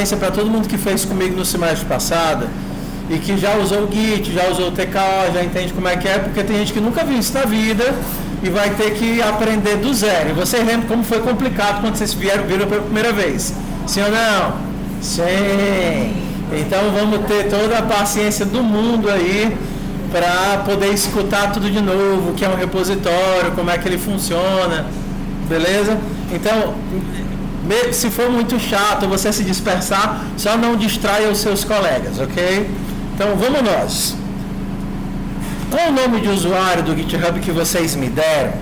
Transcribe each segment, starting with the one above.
paciência para todo mundo que fez comigo no semestre passado e que já usou o Git, já usou o TKO, já entende como é que é, porque tem gente que nunca viu isso na vida e vai ter que aprender do zero. E vocês lembram como foi complicado quando vocês viram pela primeira vez? Sim ou não? Sim. Então vamos ter toda a paciência do mundo aí para poder escutar tudo de novo, o que é um repositório, como é que ele funciona, beleza? Então, se for muito chato você se dispersar, só não distraia os seus colegas, ok? Então vamos nós. Com o nome de usuário do GitHub que vocês me deram,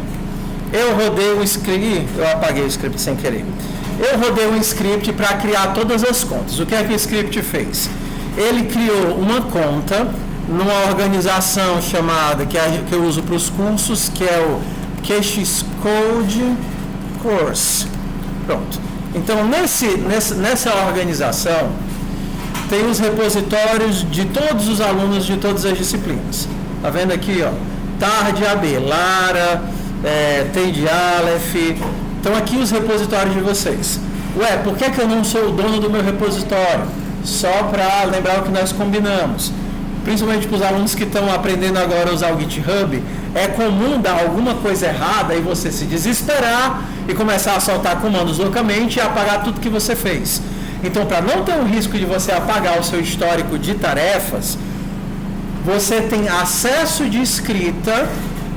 eu rodei um script, eu apaguei o script sem querer. Eu rodei um script para criar todas as contas. O que é que o script fez? Ele criou uma conta numa organização chamada, que eu uso para os cursos, que é o QX Code Course. Pronto. Então, nessa organização, tem os repositórios de todos os alunos de todas as disciplinas. Tá vendo aqui, ó? Tarde AB, Lara, Tende Aleph. Então, aqui os repositórios de vocês. Ué, por que eu não sou o dono do meu repositório? Só para lembrar o que nós combinamos. Principalmente para os alunos que estão aprendendo agora a usar o GitHub, é comum dar alguma coisa errada e você se desesperar e começar a soltar comandos loucamente e apagar tudo que você fez. Então, para não ter o risco de você apagar o seu histórico de tarefas, você tem acesso de escrita,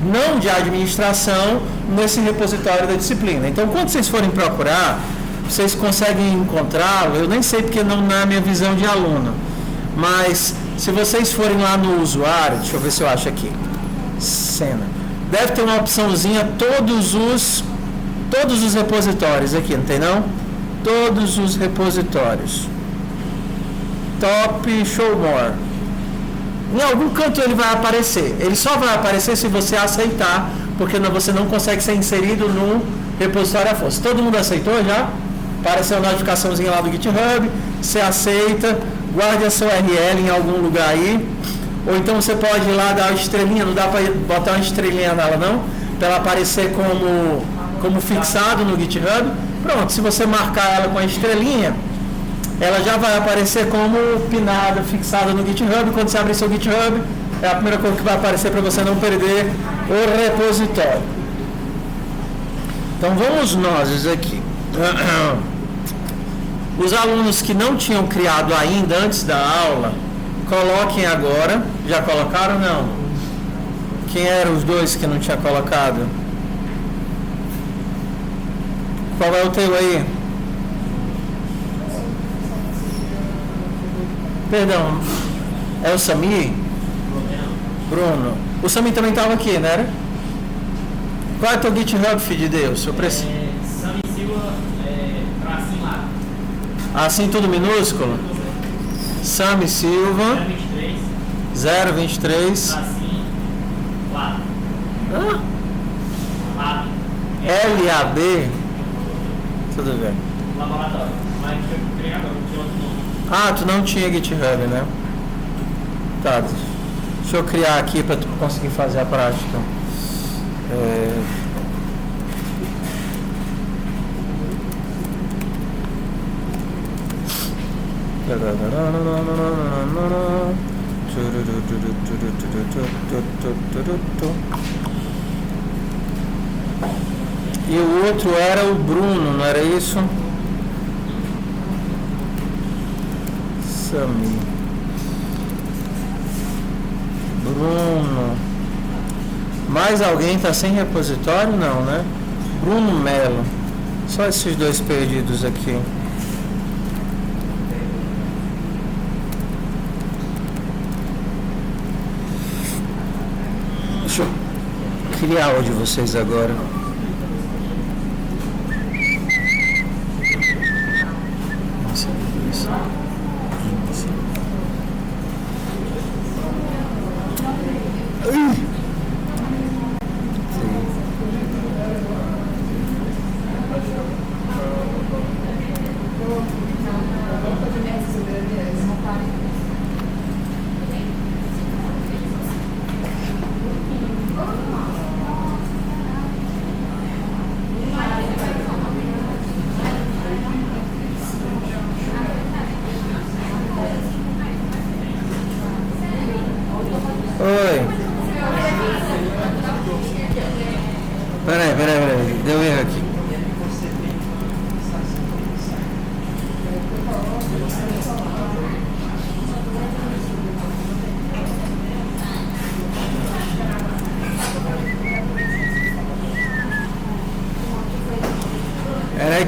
não de administração, nesse repositório da disciplina. Então, quando vocês forem procurar, vocês conseguem encontrá-lo. Eu nem sei porque não na minha visão de aluno, mas se vocês forem lá no usuário, deixa eu ver se eu acho aqui, cena, deve ter uma opçãozinha, todos os repositórios aqui, não tem não? Todos os repositórios. Top Show More. Em algum canto ele vai aparecer. Ele só vai aparecer se você aceitar, porque você não consegue ser inserido no repositório à força. Todo mundo aceitou já? Apareceu a notificaçãozinha lá do GitHub, você aceita, guarde a sua URL em algum lugar aí, ou então você pode ir lá dar uma estrelinha, não dá para botar uma estrelinha nela não, para ela aparecer como fixado no GitHub. Pronto, se você marcar ela com a estrelinha, ela já vai aparecer como pinada, fixada no GitHub. Quando você abre seu GitHub, é a primeira coisa que vai aparecer para você não perder o repositório. Então vamos nós aqui. Os alunos que não tinham criado ainda antes da aula, coloquem agora. Já colocaram ou não? Quem eram os dois que não tinha colocado? Qual é o teu aí? Perdão, é o Sami? Bruno. O Sami também estava aqui, não era? Qual é o teu GitHub, filho de Deus? Eu preciso. Sami Silva, tracinho lá. Assim tudo minúsculo? Sami Silva 023 tracinho lá. LAB. Tudo bem. Laboratório. Mas eu criei agora, não tinha outro nome. Ah, tu não tinha GitHub, né? Tá. Deixa eu criar aqui para tu conseguir fazer a prática. E o outro era o Bruno, não era isso? Sami. Bruno. Mais alguém está sem repositório? Não, né? Bruno Melo. Só esses dois perdidos aqui. Deixa eu criar o de vocês agora.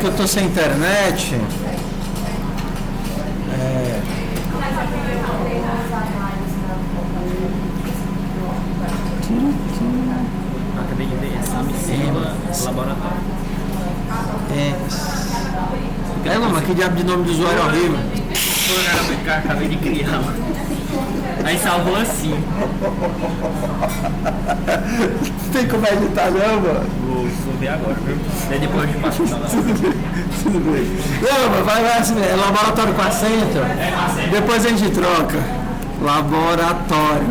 que eu tô sem internet. Acabei de ver, Sami Silva, laboratório. Mas que diabo de nome de usuário horrível. Acabei de criar. Aí salvou assim. Não tem como editar não, mano. Vou ver agora, viu? Daí depois a gente passa pra lá. Tudo bem. Não, mas vai assim, é laboratório com acento. Depois a gente troca. Laboratório.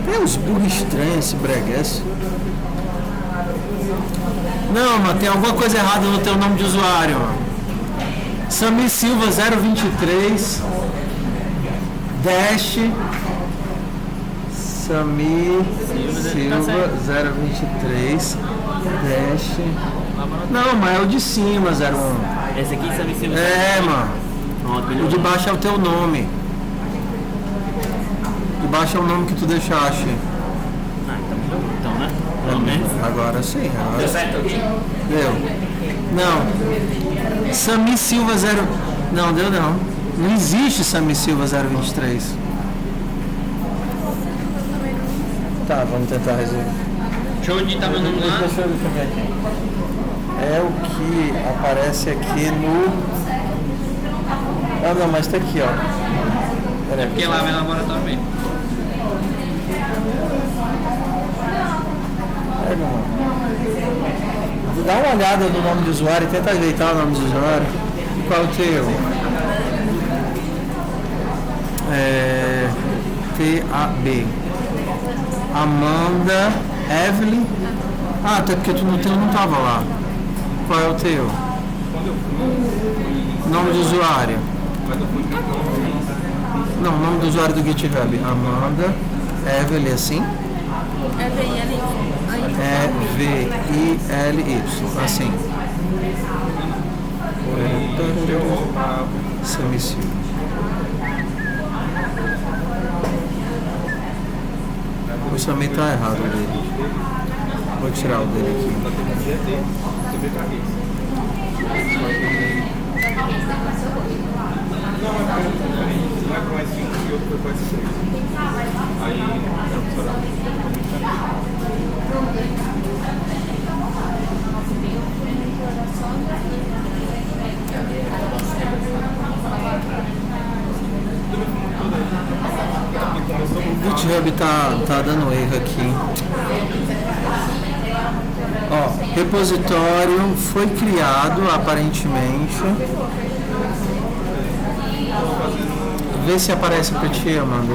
Tem uns burros estranhos esse breguesso. Não, mano, tem alguma coisa errada no teu nome de usuário, mano. Sami Silva 023 Dash Sami Silva 023 Dash. Não, mas é o de cima, 01. Esse aqui, Sami Silva. É, mano. Pronto, O de baixo é o teu nome. De baixo é o nome que tu deixaste. Ah, então, né? Pelo menos. Agora sim. Agora Deu certo aqui? deu. Não. Sami Silva 0. Não, deu não. Não existe Sami Silva 023. Tá, vamos tentar resolver. Deixa eu digitar meu nome lá. Deixa eu ver aqui. É o que aparece aqui no. Ah não, mas tá aqui, ó. Pera aí. Porque lá é meu laboratório mesmo. Pega, mano. Dá uma olhada no nome do usuário e tenta ajeitar o nome do usuário. Qual é o teu? TAB. Amanda Evelyn. Ah, até porque tu no teu não tava lá. Qual é o teu? Nome do usuário. Não, nome do usuário do GitHub. Amanda Evelyn, assim? EVILY, assim. Sami Silva. O Sami tá errado dele. Vou tirar o dele aqui. O GitHub tá dando erro aqui. Ó, repositório foi criado aparentemente. Vê se aparece pra ti, Amanda.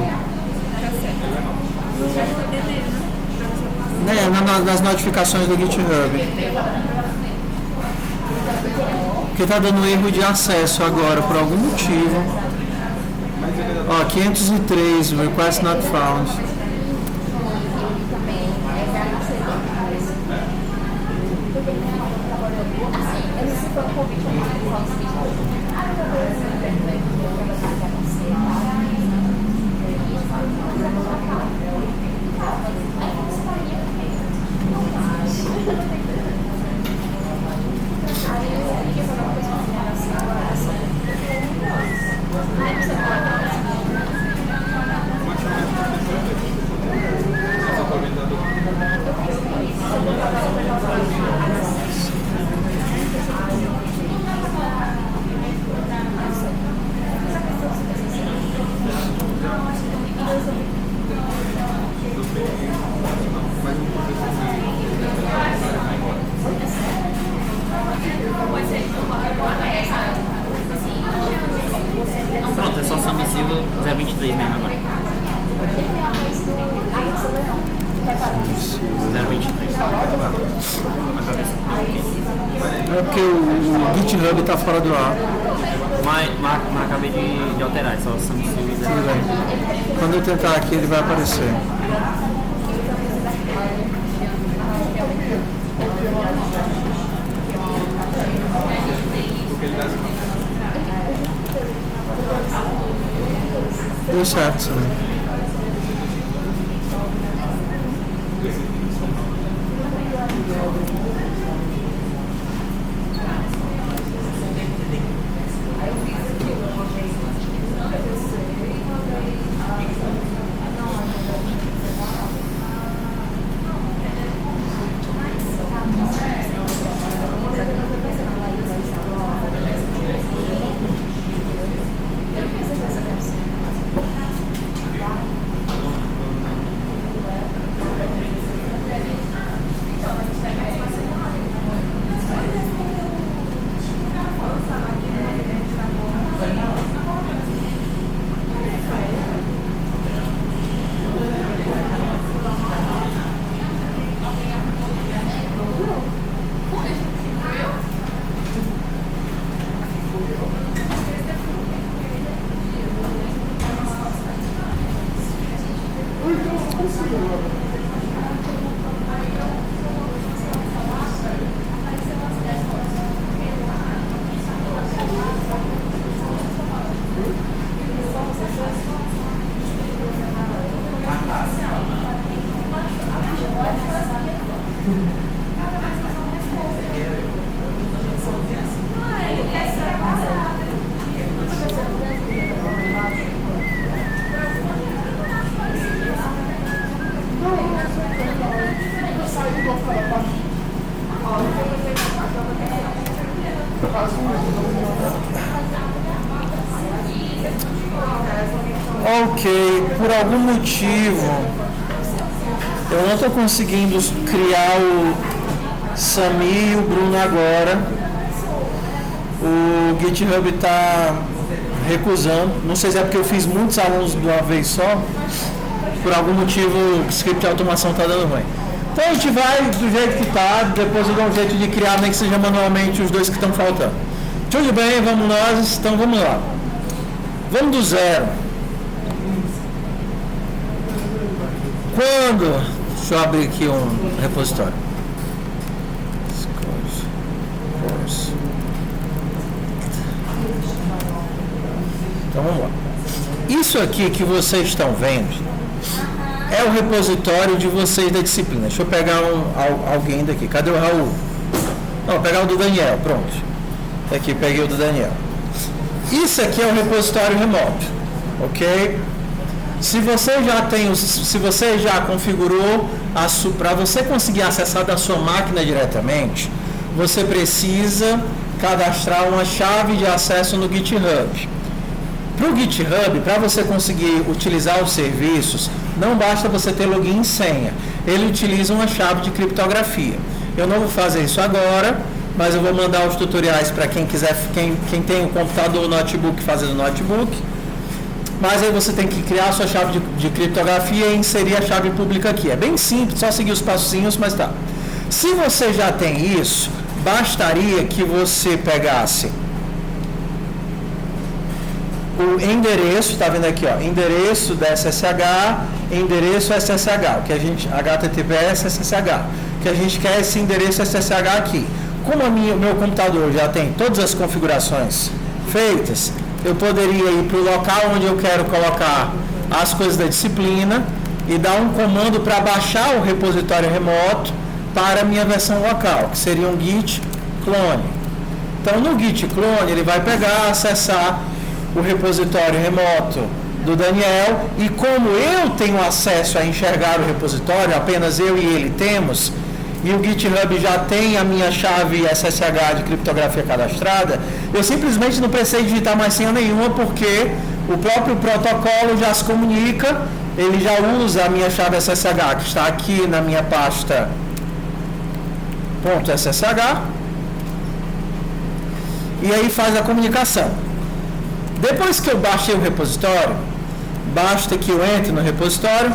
Nas notificações do GitHub. Porque tá dando erro de acesso agora por algum motivo. Ó, 503, request not found. Pronto, é só Sami Silva 023 mesmo agora. 023. É porque o GitHub tá fora do ar. Mas acabei de alterar, é só Sami Silva Tudo 023. bem. Quando eu tentar aqui, ele vai aparecer. Deu certo, né? Ok, por algum motivo eu não estou conseguindo criar o Sami e o Bruno agora. O GitHub está recusando. Não sei se é porque eu fiz muitos alunos de uma vez só. Por algum motivo o script de automação está dando ruim. Então a gente vai do jeito que está. Depois eu dou um jeito de criar, nem que seja manualmente, os dois que estão faltando. Tudo bem, vamos nós. Então vamos lá. Vamos do zero. Quando? Deixa eu abrir aqui um repositório. Então vamos lá. Isso aqui que vocês estão vendo é o repositório de vocês da disciplina. Deixa eu pegar alguém daqui. Cadê o Raul? Não, vou pegar o do Daniel. Pronto. Aqui, peguei o do Daniel. Isso aqui é o repositório remoto. Ok? Se você já configurou para você conseguir acessar da sua máquina diretamente, você precisa cadastrar uma chave de acesso no GitHub. Para o GitHub, para você conseguir utilizar os serviços, não basta você ter login e senha. Ele utiliza uma chave de criptografia. Eu não vou fazer isso agora, mas eu vou mandar os tutoriais para quem quiser, quem tem o computador ou notebook, fazer no notebook. Mas aí você tem que criar a sua chave de criptografia e inserir a chave pública aqui. É bem simples, só seguir os passinhos, mas tá. Se você já tem isso, bastaria que você pegasse o endereço, está vendo aqui, ó, endereço da SSH, endereço SSH, que a gente, HTTPS SSH, que a gente quer esse endereço SSH aqui. Como o meu computador já tem todas as configurações feitas, eu poderia ir para o local onde eu quero colocar as coisas da disciplina e dar um comando para baixar o repositório remoto para a minha versão local, que seria um git clone. Então, no git clone, ele vai pegar, acessar o repositório remoto do Daniel, e como eu tenho acesso a enxergar o repositório, apenas eu e ele temos, e o GitHub já tem a minha chave SSH de criptografia cadastrada, eu simplesmente não precisei digitar mais senha nenhuma, porque o próprio protocolo já se comunica, ele já usa a minha chave SSH, que está aqui na minha pasta .ssh, e aí faz a comunicação. Depois que eu baixei o repositório, basta que eu entre no repositório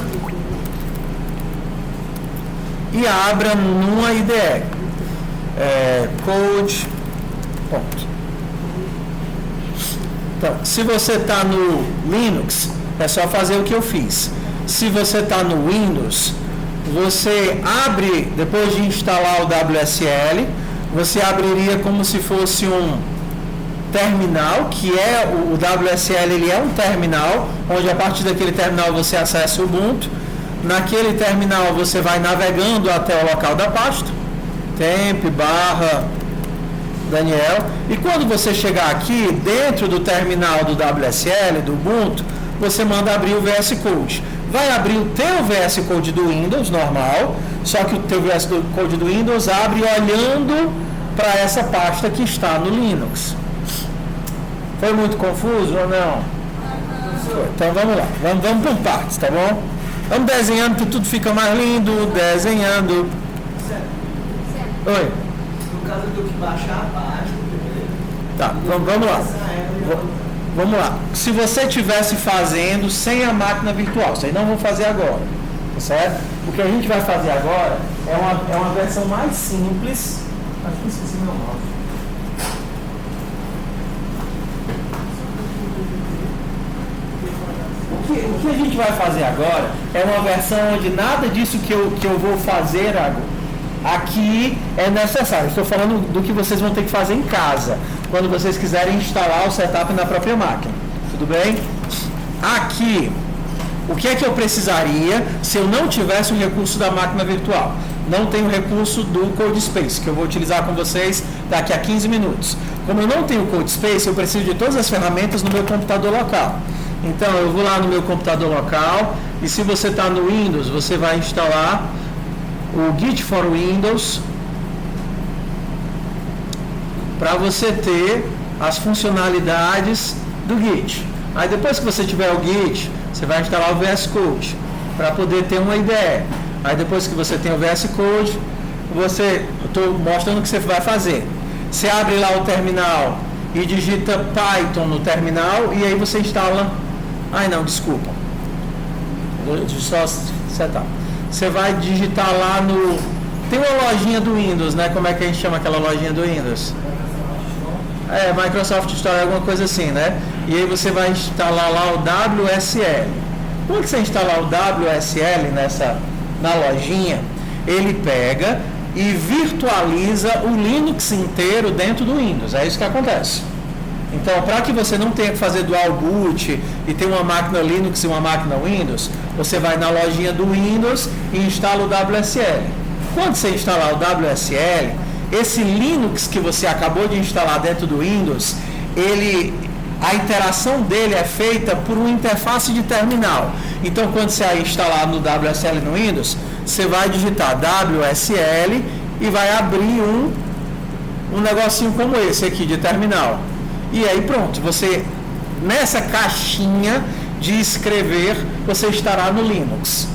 e abra numa IDE. Code. Ponto. Então, se você está no Linux, é só fazer o que eu fiz. Se você está no Windows, você abre, depois de instalar o WSL, você abriria como se fosse um terminal, que é o WSL, ele é um terminal, onde a partir daquele terminal você acessa o Ubuntu. Naquele terminal você vai navegando até o local da pasta, temp /Daniel, e quando você chegar aqui, dentro do terminal do WSL, do Ubuntu, você manda abrir o VS Code. Vai abrir o teu VS Code do Windows, normal, só que o teu VS Code do Windows abre olhando para essa pasta que está no Linux. Foi muito confuso ou não? Então vamos lá, vamos por partes, tá bom? Vamos desenhando que tudo fica mais lindo, desenhando. Oi? No caso do que baixar a página. Tá, vamos lá. Vamos lá. Se você estivesse fazendo sem a máquina virtual, isso aí não vou fazer agora, tá certo? O que a gente vai fazer agora é uma versão mais simples. Acho que esqueci meu mouse. O que a gente vai fazer agora é uma versão onde nada disso que eu vou fazer aqui é necessário. Estou falando do que vocês vão ter que fazer em casa, quando vocês quiserem instalar o setup na própria máquina. Tudo bem? Aqui, o que é que eu precisaria se eu não tivesse o recurso da máquina virtual? não tenho recurso do CodeSpace, que eu vou utilizar com vocês daqui a 15 minutos. Como eu não tenho CodeSpace, eu preciso de todas as ferramentas no meu computador local. Então, eu vou lá no meu computador local, e se você está no Windows, você vai instalar o Git for Windows, para você ter as funcionalidades do Git. Aí depois que você tiver o Git, você vai instalar o VS Code, para poder ter uma IDE. Aí depois que você tem o VS Code, estou mostrando o que você vai fazer. Você abre lá o terminal e digita Python no terminal, e aí você instala... desculpa. Deixa eu só setar. Você vai digitar lá no... Tem uma lojinha do Windows, né? Como é que a gente chama aquela lojinha do Windows? Microsoft Store, alguma coisa assim, né? E aí você vai instalar lá o WSL. Quando você instalar o WSL na lojinha, ele pega e virtualiza o Linux inteiro dentro do Windows. É isso que acontece. Então, para que você não tenha que fazer dual boot e ter uma máquina Linux e uma máquina Windows, você vai na lojinha do Windows e instala o WSL. Quando você instalar o WSL, esse Linux que você acabou de instalar dentro do Windows, a interação dele é feita por uma interface de terminal. Então, quando você instalar no WSL no Windows, você vai digitar WSL e vai abrir um negocinho como esse aqui de terminal. E aí pronto, você nessa caixinha de escrever, você estará no Linux.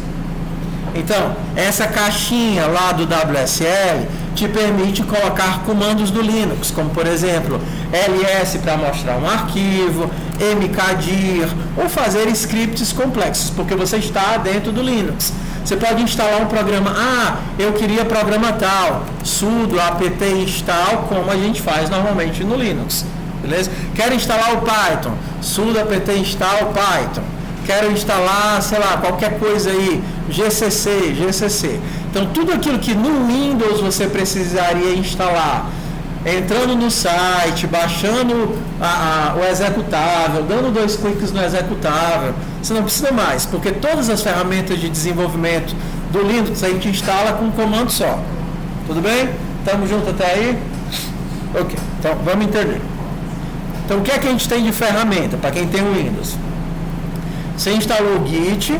Então, essa caixinha lá do WSL te permite colocar comandos do Linux, como por exemplo, ls para mostrar um arquivo, mkdir, ou fazer scripts complexos, porque você está dentro do Linux. Você pode instalar um programa, eu queria programa tal, sudo apt install, como a gente faz normalmente no Linux, beleza? Quero instalar o Python, sudo apt install Python. Quero instalar, qualquer coisa aí, GCC. Então, tudo aquilo que no Windows você precisaria instalar, entrando no site, baixando o executável, dando 2 cliques no executável, você não precisa mais, porque todas as ferramentas de desenvolvimento do Linux a gente instala com um comando só. Tudo bem? Estamos juntos até aí? Ok, então vamos entender. Então, o que é que a gente tem de ferramenta para quem tem o Windows? Você instalou o Git,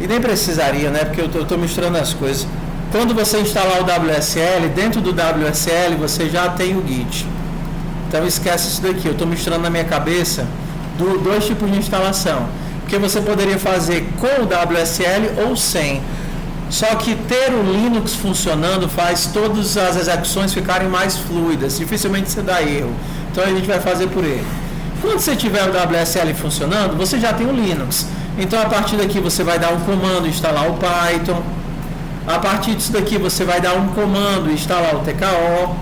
e nem precisaria, né? Porque eu estou misturando as coisas. Quando você instalar o WSL, dentro do WSL você já tem o Git. Então esquece isso daqui, eu estou misturando na minha cabeça dois tipos de instalação. Porque você poderia fazer com o WSL ou sem. Só que ter o Linux funcionando faz todas as execuções ficarem mais fluidas. Dificilmente você dá erro. Então a gente vai fazer por ele. Quando você tiver o WSL funcionando, você já tem o Linux. Então, a partir daqui, você vai dar um comando, instalar o Python. A partir disso daqui, você vai dar um comando, instalar o TKO.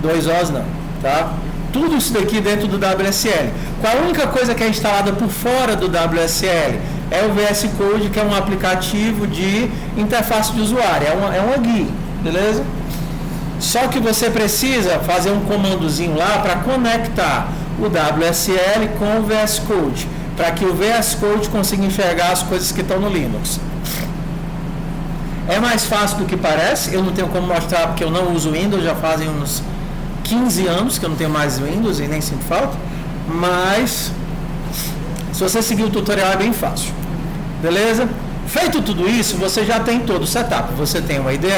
2 Os não, tá? Tudo isso daqui dentro do WSL. Qual a única coisa que é instalada por fora do WSL? É o VS Code, que é um aplicativo de interface de usuário. É uma GUI, beleza? Só que você precisa fazer um comandozinho lá para conectar o WSL com o VS Code, para que o VS Code consiga enxergar as coisas que estão no Linux. É mais fácil do que parece, eu não tenho como mostrar porque eu não uso Windows, já fazem uns 15 anos que eu não tenho mais Windows e nem sinto falta, mas se você seguir o tutorial é bem fácil, beleza? Feito tudo isso, você já tem todo o setup, você tem uma IDE,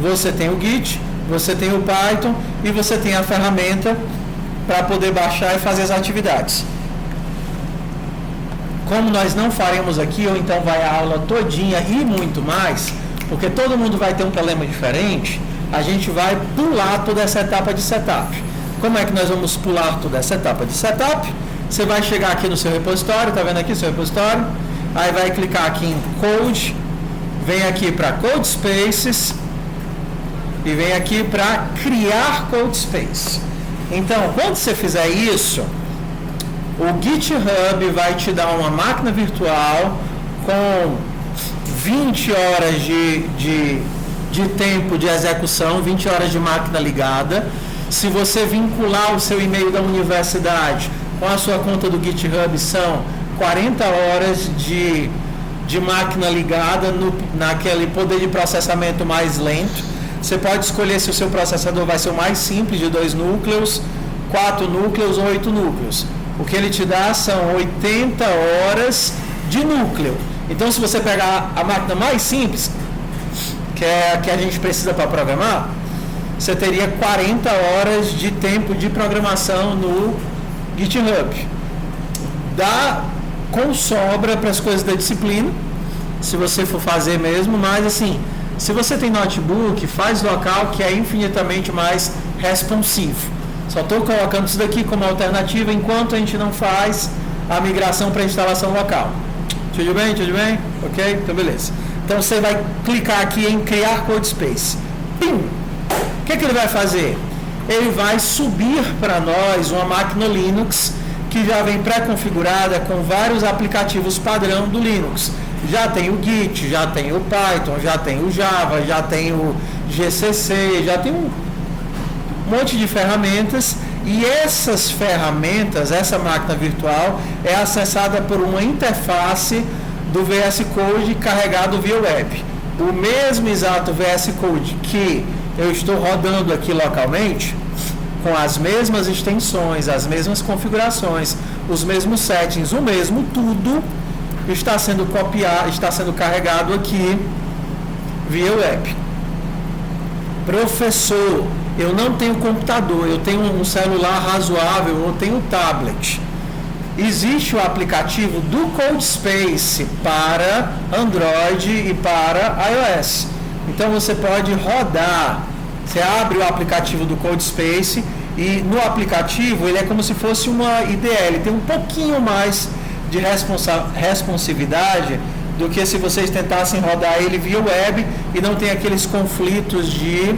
você tem o Git, você tem o Python e você tem a ferramenta para poder baixar e fazer as atividades. Como nós não faremos aqui, ou então vai a aula todinha e muito mais, porque todo mundo vai ter um problema diferente, a gente vai pular toda essa etapa de setup. Como é que nós vamos pular toda essa etapa de setup? Você vai chegar aqui no seu repositório, tá vendo aqui seu repositório? Aí vai clicar aqui em Code, vem aqui para CodeSpaces e vem aqui para criar CodeSpace. Então, quando você fizer isso, o GitHub vai te dar uma máquina virtual com 20 horas de tempo de execução, 20 horas de máquina ligada. Se você vincular o seu e-mail da universidade com a sua conta do GitHub, são 40 horas de de máquina ligada naquele poder de processamento mais lento. Você pode escolher se o seu processador vai ser o mais simples, de 2 núcleos, 4 núcleos ou 8 núcleos. O que ele te dá são 80 horas de núcleo. Então, se você pegar a máquina mais simples, que é a que a gente precisa para programar, você teria 40 horas de tempo de programação no GitHub. Dá com sobra para as coisas da disciplina, se você for fazer mesmo, mas assim, se você tem notebook, faz local, que é infinitamente mais responsivo. Só estou colocando isso daqui como alternativa enquanto a gente não faz a migração para a instalação local. Tudo bem? Tudo bem? Ok? Então beleza. Então você vai clicar aqui em criar CodeSpace. Pim! O que ele vai fazer? Ele vai subir para nós uma máquina Linux que já vem pré-configurada com vários aplicativos padrão do Linux. Já tem o Git, já tem o Python, já tem o Java, já tem o GCC, já tem um monte de ferramentas. E essas ferramentas, essa máquina virtual, é acessada por uma interface do VS Code carregado via web. O mesmo exato VS Code que eu estou rodando aqui localmente, com as mesmas extensões, as mesmas configurações, os mesmos settings, o mesmo tudo, está sendo copiado, está sendo carregado aqui via web. Professor, eu não tenho computador, eu tenho um celular razoável, eu tenho tablet. Existe o aplicativo do CodeSpace para Android e para iOS. Então você pode rodar, você abre o aplicativo do CodeSpace e no aplicativo ele é como se fosse uma IDE, ele tem um pouquinho mais de responsividade do que se vocês tentassem rodar ele via web e não tem aqueles conflitos de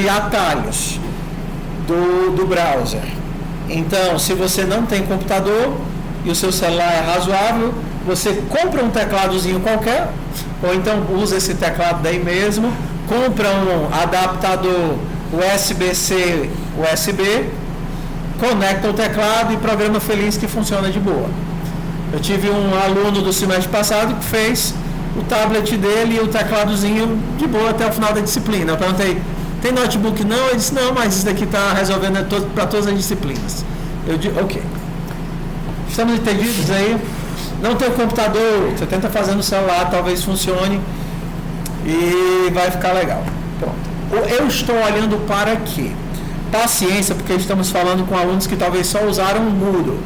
atalhos do browser. Então, se você não tem computador e o seu celular é razoável, você compra um tecladozinho qualquer, ou então usa esse teclado daí mesmo, compra um adaptador USB-C, USB, conecta o teclado e programa feliz que funciona de boa. Eu tive um aluno do semestre passado que fez o tablet dele e o tecladozinho de boa até o final da disciplina. Eu perguntei, tem notebook não? Ele disse, não, mas isso daqui está resolvendo para todas as disciplinas. Eu disse, ok. Estamos entendidos aí? Não tem o computador, você tenta fazer no celular, talvez funcione e vai ficar legal. Pronto. Eu estou olhando para quê? Paciência, porque estamos falando com alunos que talvez só usaram o Moodle.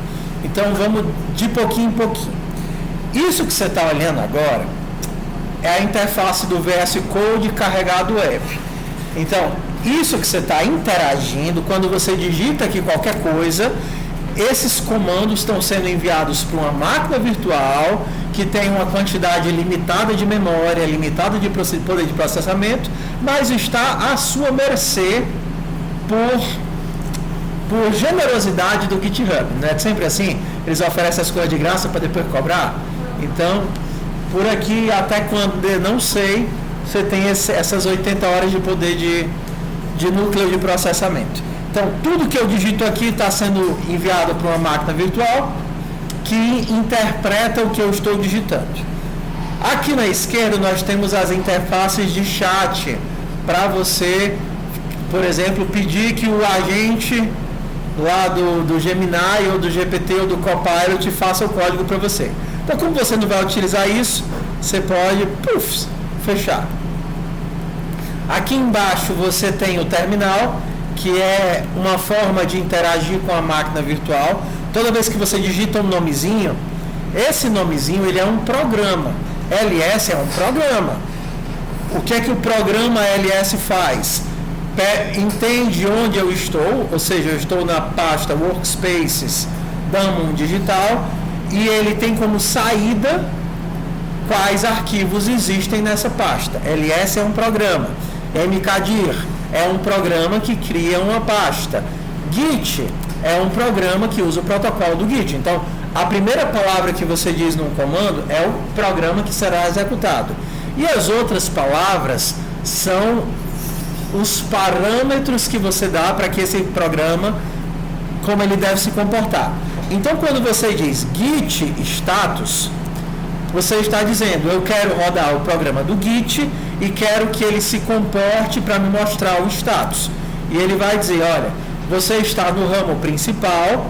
Então vamos de pouquinho em pouquinho. Isso que você está olhando agora é a interface do VS Code carregado web. Então, isso que você está interagindo, quando você digita aqui qualquer coisa, esses comandos estão sendo enviados para uma máquina virtual que tem uma quantidade limitada de memória, limitada de poder de processamento, mas está à sua mercê por generosidade do GitHub. Não é sempre assim? Eles oferecem as coisas de graça para depois cobrar? Então, por aqui, até quando eu não sei, você tem essas 80 horas de poder de núcleo de processamento. Então, tudo que eu digito aqui está sendo enviado para uma máquina virtual que interpreta o que eu estou digitando. Aqui na esquerda, nós temos as interfaces de chat para você, por exemplo, pedir que o agente lá do Gemini ou do GPT ou do Copilot faça o código para você. Então, como você não vai utilizar isso, você pode fechar. Aqui embaixo você tem o terminal, que é uma forma de interagir com a máquina virtual. Toda vez que você digita um nomezinho, esse nomezinho ele é um programa. LS é um programa. O que é que o programa LS faz? Entende onde eu estou, ou seja, eu estou na pasta Workspaces da Amun Digital, e ele tem como saída quais arquivos existem nessa pasta. LS é um programa. mkdir é um programa que cria uma pasta. Git é um programa que usa o protocolo do Git. Então, a primeira palavra que você diz num comando é o programa que será executado. E as outras palavras são os parâmetros que você dá para que esse programa, como ele deve se comportar. Então, quando você diz git status, você está dizendo, eu quero rodar o programa do Git e quero que ele se comporte para me mostrar o status. E ele vai dizer, olha, você está no ramo principal,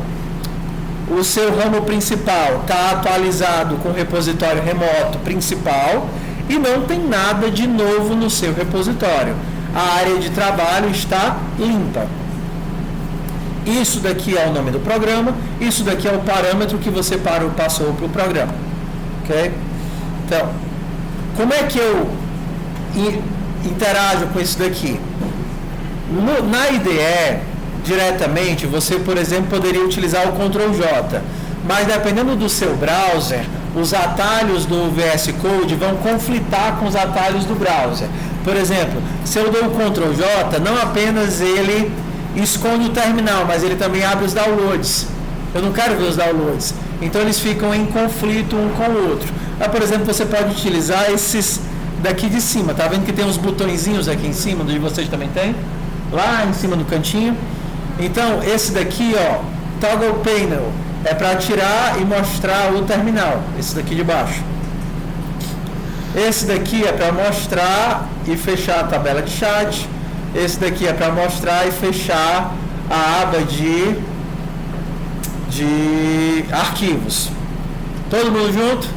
o seu ramo principal está atualizado com o repositório remoto principal e não tem nada de novo no seu repositório. A área de trabalho está limpa. Isso daqui é o nome do programa, isso daqui é o parâmetro que você passou para o programa. Ok? Então, como é que eu interajo com isso daqui? Na IDE, diretamente, você, por exemplo, poderia utilizar o Ctrl+J, mas dependendo do seu browser, os atalhos do VS Code vão conflitar com os atalhos do browser. Por exemplo, se eu dou o Ctrl+J, não apenas ele esconde o terminal, mas ele também abre os downloads. Eu não quero ver os downloads. Então eles ficam em conflito um com o outro. Por exemplo, você pode utilizar esses daqui de cima. Tá vendo que tem uns botõezinhos aqui em cima, onde vocês também tem? Lá em cima no cantinho. Então, esse daqui, ó, Toggle Panel, é para tirar e mostrar o terminal. Esse daqui de baixo. Esse daqui é para mostrar e fechar a tabela de chat. Esse daqui é para mostrar e fechar a aba de arquivos. Todo mundo junto?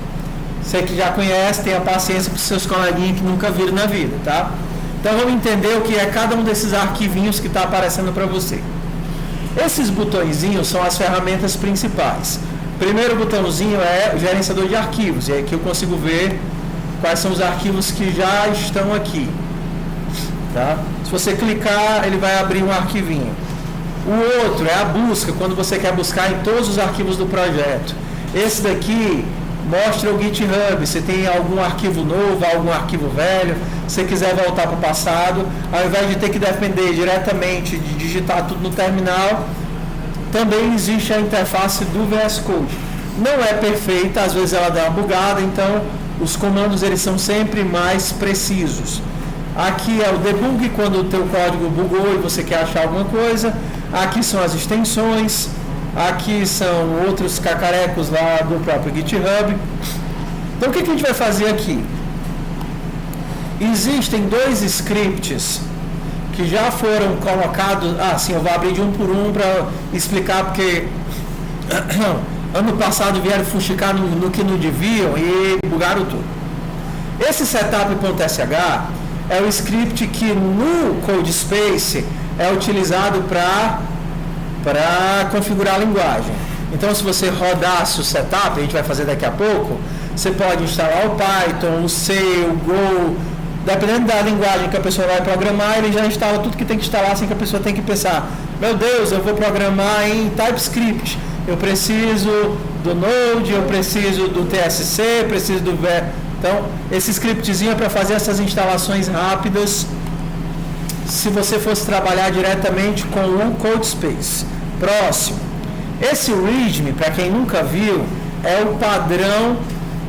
Você que já conhece, tenha paciência com seus coleguinhas que nunca viram na vida, tá? Então vamos entender o que é cada um desses arquivinhos que está aparecendo para você. Esses botõezinhos são as ferramentas principais. Primeiro botãozinho é o gerenciador de arquivos, e aí que eu consigo ver quais são os arquivos que já estão aqui. Tá? Se você clicar, ele vai abrir um arquivinho. O outro é a busca, quando você quer buscar em todos os arquivos do projeto. Esse daqui mostra o GitHub, se tem algum arquivo novo, algum arquivo velho, se você quiser voltar para o passado, ao invés de ter que depender diretamente de digitar tudo no terminal, também existe a interface do VS Code. Não é perfeita, às vezes ela dá uma bugada, então os comandos eles são sempre mais precisos. Aqui é o debug, quando o teu código bugou e você quer achar alguma coisa. Aqui são as extensões. Aqui são outros cacarecos lá do próprio GitHub. Então o que a gente vai fazer aqui? Existem dois scripts que já foram colocados. Sim, eu vou abrir de um por um para explicar, porque ano passado vieram fuxicar no que não deviam e bugaram tudo. Esse setup.sh é o script que no CodeSpace é utilizado para configurar a linguagem. Então, se você rodasse o setup, a gente vai fazer daqui a pouco, você pode instalar o Python, o C, o Go, dependendo da linguagem que a pessoa vai programar, ele já instala tudo que tem que instalar, assim que a pessoa tem que pensar, meu Deus, eu vou programar em TypeScript, eu preciso do Node, eu preciso do TSC, preciso do Então, esse scriptzinho é para fazer essas instalações rápidas, se você fosse trabalhar diretamente com o CodeSpace. Próximo. Esse README, para quem nunca viu, é o padrão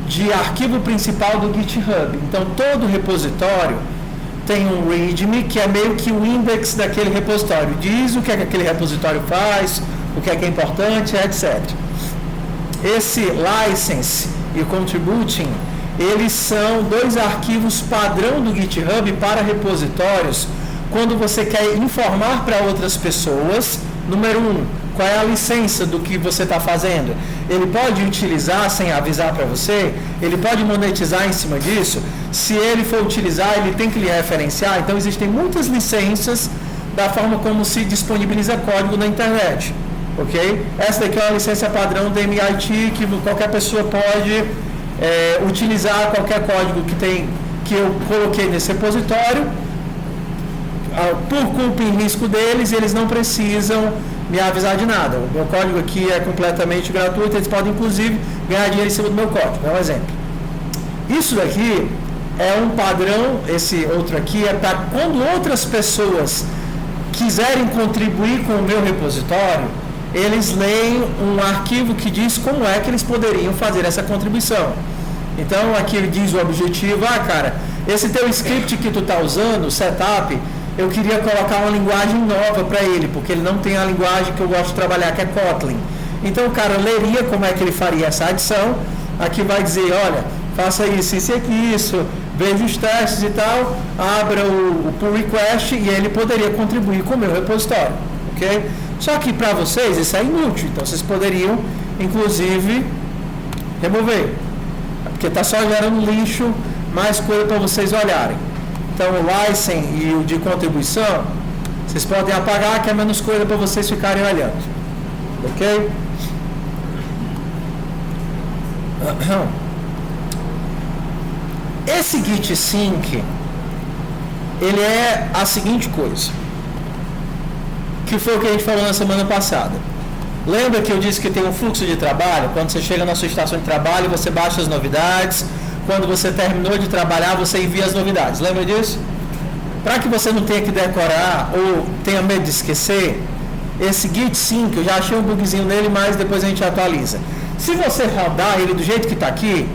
de arquivo principal do GitHub. Então, todo repositório tem um README, que é meio que o index daquele repositório. Diz o que é que aquele repositório faz, o que é importante, etc. Esse license e o contributing, eles são dois arquivos padrão do GitHub para repositórios, quando você quer informar para outras pessoas, número 1, qual é a licença do que você está fazendo. Ele pode utilizar sem avisar para você, ele pode monetizar em cima disso. Se ele for utilizar, ele tem que lhe referenciar. Então, existem muitas licenças da forma como se disponibiliza código na internet. Ok? Essa daqui é uma licença padrão do MIT, que qualquer pessoa pode utilizar qualquer código que eu coloquei nesse repositório. Por culpa e risco deles, eles não precisam me avisar de nada. O meu código aqui é completamente gratuito, eles podem inclusive ganhar dinheiro em cima do meu código. É um exemplo. Isso daqui é um padrão, esse outro aqui é para quando outras pessoas quiserem contribuir com o meu repositório, eles leem um arquivo que diz como é que eles poderiam fazer essa contribuição. Então aqui ele diz o objetivo, cara, esse teu script que tu está usando, o setup, eu queria colocar uma linguagem nova para ele, porque ele não tem a linguagem que eu gosto de trabalhar, que é Kotlin. Então o cara leria como é que ele faria essa adição. Aqui vai dizer, olha, faça isso e isso, veja os testes e tal, abra o pull request e ele poderia contribuir com o meu repositório, ok? Só que para vocês isso é inútil, então vocês poderiam, inclusive, remover, porque está só gerando lixo, mais coisa para vocês olharem. Então o license e o de contribuição, vocês podem apagar, que é menos coisa para vocês ficarem olhando, ok? Esse git sync, ele é a seguinte coisa, que foi o que a gente falou na semana passada. Lembra que eu disse que tem um fluxo de trabalho? Quando você chega na sua estação de trabalho, você baixa as novidades. Quando você terminou de trabalhar, você envia as novidades. Lembra disso? Para que você não tenha que decorar ou tenha medo de esquecer, esse git sync, eu já achei um bugzinho nele, mas depois a gente atualiza. Se você rodar ele do jeito que está aqui,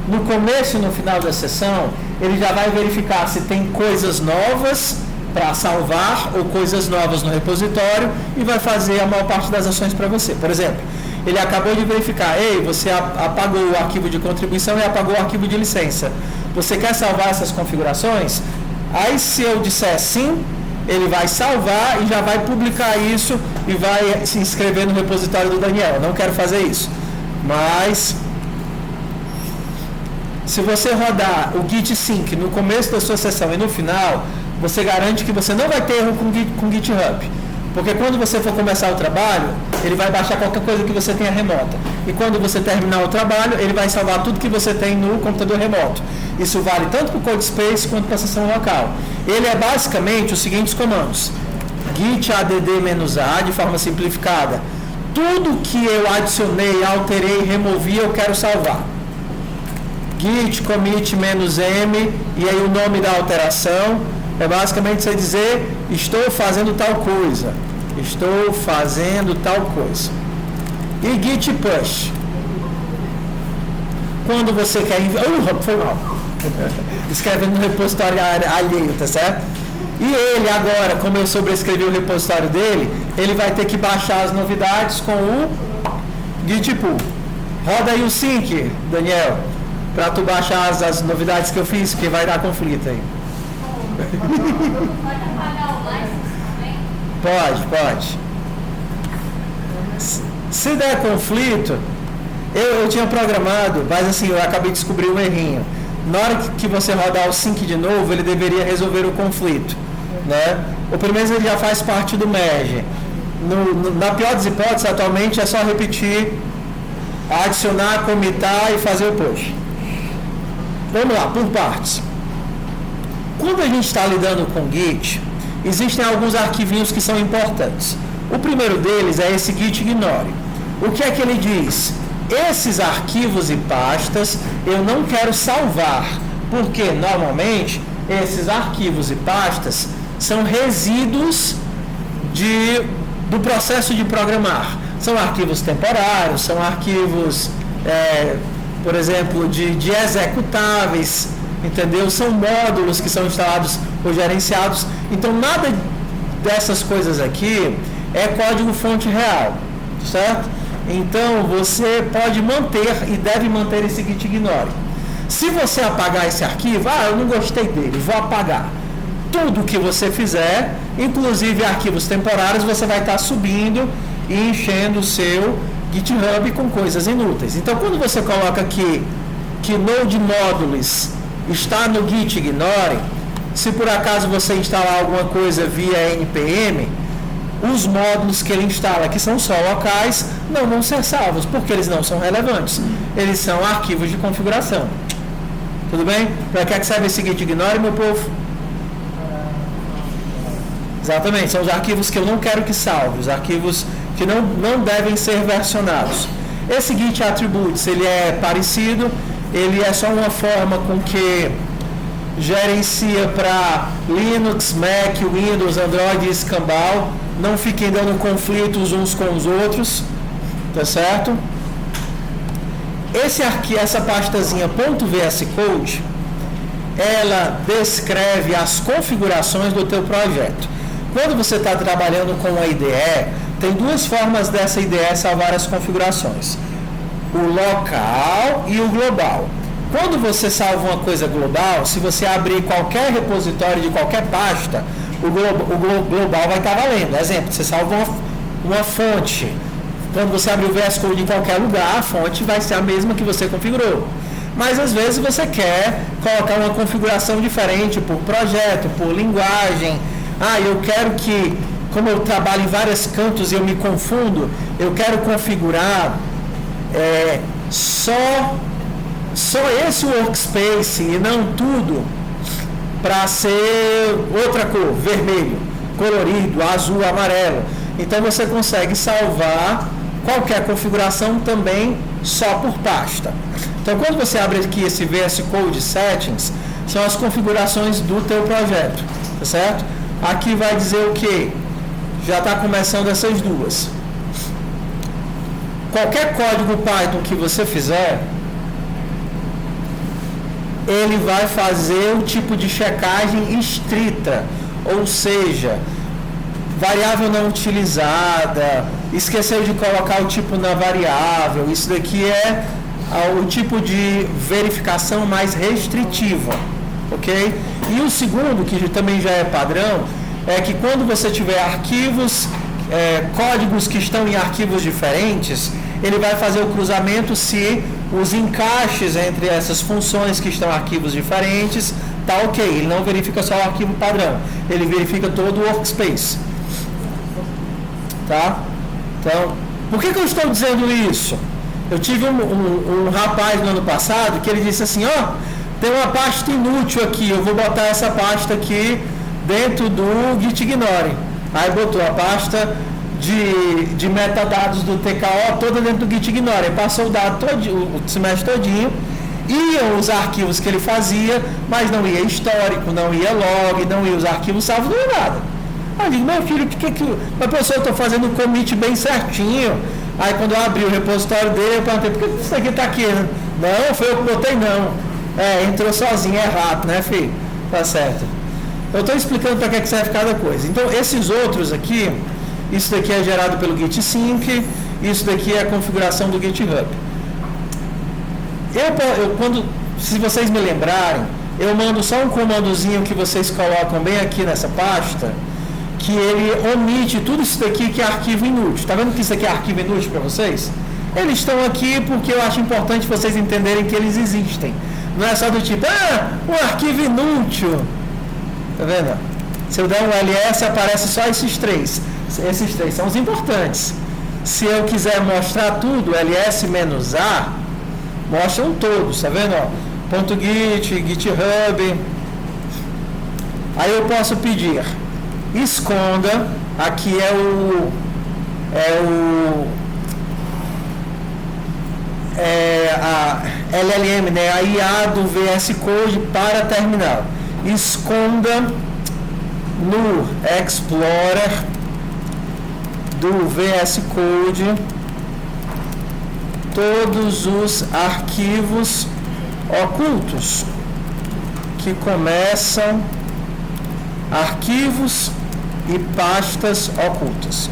no começo e no final da sessão, ele já vai verificar se tem coisas novas para salvar ou coisas novas no repositório e vai fazer a maior parte das ações para você. Por exemplo, ele acabou de verificar, ei, você apagou o arquivo de contribuição e apagou o arquivo de licença. Você quer salvar essas configurações? Aí se eu disser sim, ele vai salvar e já vai publicar isso e vai se inscrever no repositório do Daniel. Eu não quero fazer isso. Mas se você rodar o git sync no começo da sua sessão e no final, você garante que você não vai ter erro com GitHub. Porque quando você for começar o trabalho, ele vai baixar qualquer coisa que você tenha remota. E quando você terminar o trabalho, ele vai salvar tudo que você tem no computador remoto. Isso vale tanto para o CodeSpace quanto para a sessão local. Ele é basicamente os seguintes comandos. Git add-a, de forma simplificada. Tudo que eu adicionei, alterei, removi, eu quero salvar. Git commit -m, e aí o nome da alteração. É basicamente você dizer, estou fazendo tal coisa. Estou fazendo tal coisa. E git push. Quando você quer enviar... foi mal. Escrevendo no repositório alheio, tá certo? E ele agora, como eu sobrescrevi o repositório dele, ele vai ter que baixar as novidades com o git pull. Roda aí o sync, Daniel, para tu baixar as novidades que eu fiz, porque vai dar conflito aí. Pode apagar o license também? Pode. Se der conflito, eu tinha programado, mas assim, eu acabei de descobrir um errinho. Na hora que você rodar o sync de novo, ele deveria resolver o conflito, né? O primeiro ele já faz parte do merge. Na pior das hipóteses, atualmente é só repetir, adicionar, comitar e fazer o push. Vamos lá, por partes. Quando a gente está lidando com Git, existem alguns arquivinhos que são importantes. O primeiro deles é esse git ignore. O que é que ele diz? Esses arquivos e pastas eu não quero salvar, porque normalmente esses arquivos e pastas são resíduos do processo de programar. São arquivos temporários, são arquivos, por exemplo, de executáveis, entendeu? São módulos que são instalados ou gerenciados. Então, nada dessas coisas aqui é código-fonte real, certo? Então, você pode manter e deve manter esse git ignore. Se você apagar esse arquivo, eu não gostei dele, vou apagar. Tudo que você fizer, inclusive arquivos temporários, você vai estar subindo e enchendo o seu GitHub com coisas inúteis. Então, quando você coloca aqui que Node Modules está no git ignore, se por acaso você instalar alguma coisa via npm, os módulos que ele instala, que são só locais, não vão ser salvos, porque eles não são relevantes. Eles são arquivos de configuração. Tudo bem? Para que serve esse git ignore, meu povo? Exatamente, são os arquivos que eu não quero que salve, os arquivos que não devem ser versionados. Esse git attributes, ele é parecido, ele é só uma forma com que gerencia para Linux, Mac, Windows, Android e escambau. Não fiquem dando conflitos uns com os outros, tá certo? Essa pastazinha .vs Code, ela descreve as configurações do teu projeto. Quando você está trabalhando com a IDE, tem duas formas dessa IDE salvar as configurações: o local e o global. Quando você salva uma coisa global, se você abrir qualquer repositório de qualquer pasta, o global vai estar valendo. Exemplo, você salva uma fonte. Quando você abrir o VS Code em qualquer lugar, a fonte vai ser a mesma que você configurou. Mas às vezes você quer colocar uma configuração diferente por projeto, por linguagem. Eu quero que, como eu trabalho em vários cantos e eu me confundo, eu quero configurar só esse workspace e não tudo para ser outra cor, vermelho, colorido, azul, amarelo. Então você consegue salvar qualquer configuração também só por pasta. Então quando você abre aqui esse VS Code Settings, são as configurações do teu projeto, tá certo? Aqui vai dizer o que? Já está começando essas duas. Qualquer código Python que você fizer, ele vai fazer o tipo de checagem estrita, ou seja, variável não utilizada, esqueceu de colocar o tipo na variável, isso daqui é o tipo de verificação mais restritiva, ok? E o segundo, que também já é padrão, é que quando você tiver arquivos, códigos que estão em arquivos diferentes, ele vai fazer o cruzamento se os encaixes entre essas funções que estão em arquivos diferentes, tá ok. Ele não verifica só o arquivo padrão, ele verifica todo o workspace. Tá? Então, por que eu estou dizendo isso? Eu tive um rapaz no ano passado que ele disse assim, tem uma pasta inútil aqui, eu vou botar essa pasta aqui dentro do Gitignore. Aí botou a pasta de metadados do TKO toda dentro do Gitignore. Aí passou o dado o semestre todinho, iam os arquivos que ele fazia, mas não ia histórico, não ia log, não ia os arquivos salvos, não ia nada. Aí eu digo, meu filho, mas pessoal, eu estou fazendo o commit bem certinho. Aí quando eu abri o repositório dele, eu perguntei, por que isso aqui está aqui? Não, foi eu que botei não. Entrou sozinho, é rato, né, filho? Tá certo. Eu estou explicando para que serve cada coisa. Então, esses outros aqui, isso daqui é gerado pelo GitSync, isso daqui é a configuração do GitHub. Se vocês me lembrarem, eu mando só um comandozinho que vocês colocam bem aqui nessa pasta, que ele omite tudo isso daqui que é arquivo inútil. Está vendo que isso aqui é arquivo inútil para vocês? Eles estão aqui porque eu acho importante vocês entenderem que eles existem. Não é só do tipo, um arquivo inútil. Tá vendo? Se eu der um ls, aparece só esses três. Esses três são os importantes. Se eu quiser mostrar tudo, ls-a, mostram todos, tá vendo? .git, GitHub. Aí eu posso pedir, esconda, aqui é a LLM, né? A IA do VS Code para terminal. Esconda no Explorer do VS Code todos os arquivos ocultos que começam arquivos e pastas ocultas.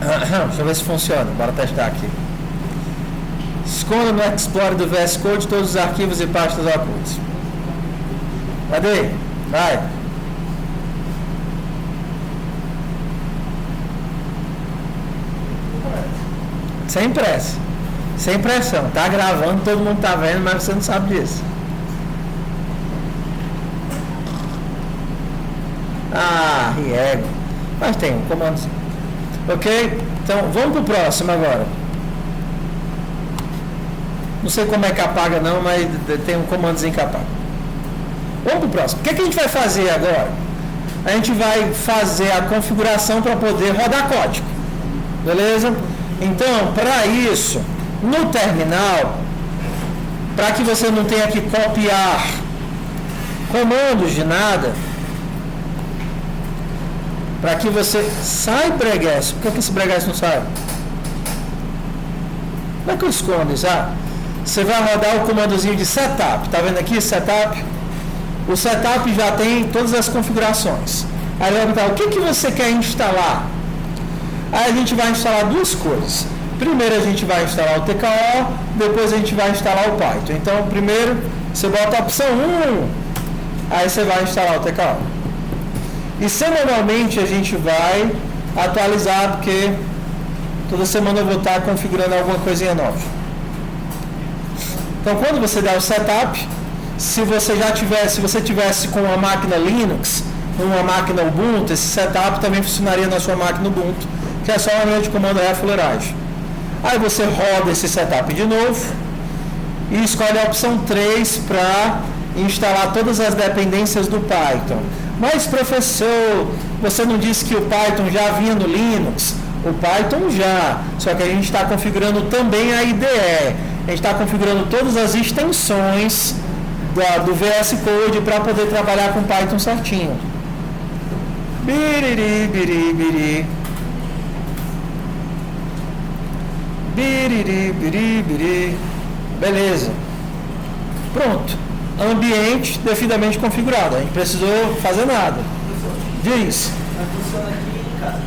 Deixa eu ver se funciona, bora testar aqui. Esconda no Explorer do VS Code todos os arquivos e pastas ocultas. Cadê? Vai. Sem pressa. Sem pressão. Tá gravando, todo mundo tá vendo, mas você não sabe disso. Riego. Mas tem um comando. Ok? Então, vamos pro próximo agora. Não sei como é que apaga não, mas tem um comandozinho que apaga. Vamos pro próximo. O que a gente vai fazer agora? A gente vai fazer a configuração para poder rodar código. Beleza? Então, para isso, no terminal, para que você não tenha que copiar comandos de nada, para que você... Sai bregues. Por que esse bregues não sai? Como é que eu escondo isso? Você vai rodar o comandozinho de setup. Tá vendo aqui? Setup. O setup já tem todas as configurações. Aí vai perguntar, o que você quer instalar? Aí a gente vai instalar duas coisas. Primeiro a gente vai instalar o TKO, depois a gente vai instalar o Python. Então, primeiro você bota a opção 1, aí você vai instalar o TKO. E semanalmente a gente vai atualizar, porque toda semana eu vou estar configurando alguma coisinha nova. Então, quando você der o setup, se você tivesse com uma máquina Linux, uma máquina Ubuntu, esse setup também funcionaria na sua máquina Ubuntu, que é só uma linha de comando fuleiragem. Aí você roda esse setup de novo e escolhe a opção 3 para instalar todas as dependências do Python. Mas, professor, você não disse que o Python já vinha no Linux? O Python já, só que a gente está configurando também a IDE. A gente está configurando todas as extensões do VS Code para poder trabalhar com Python certinho. Biriri, biri, biri. Biriri, biri, biri. Beleza. Pronto. Ambiente devidamente configurado. A gente precisou fazer nada. Diz. Mas funciona aqui em casa.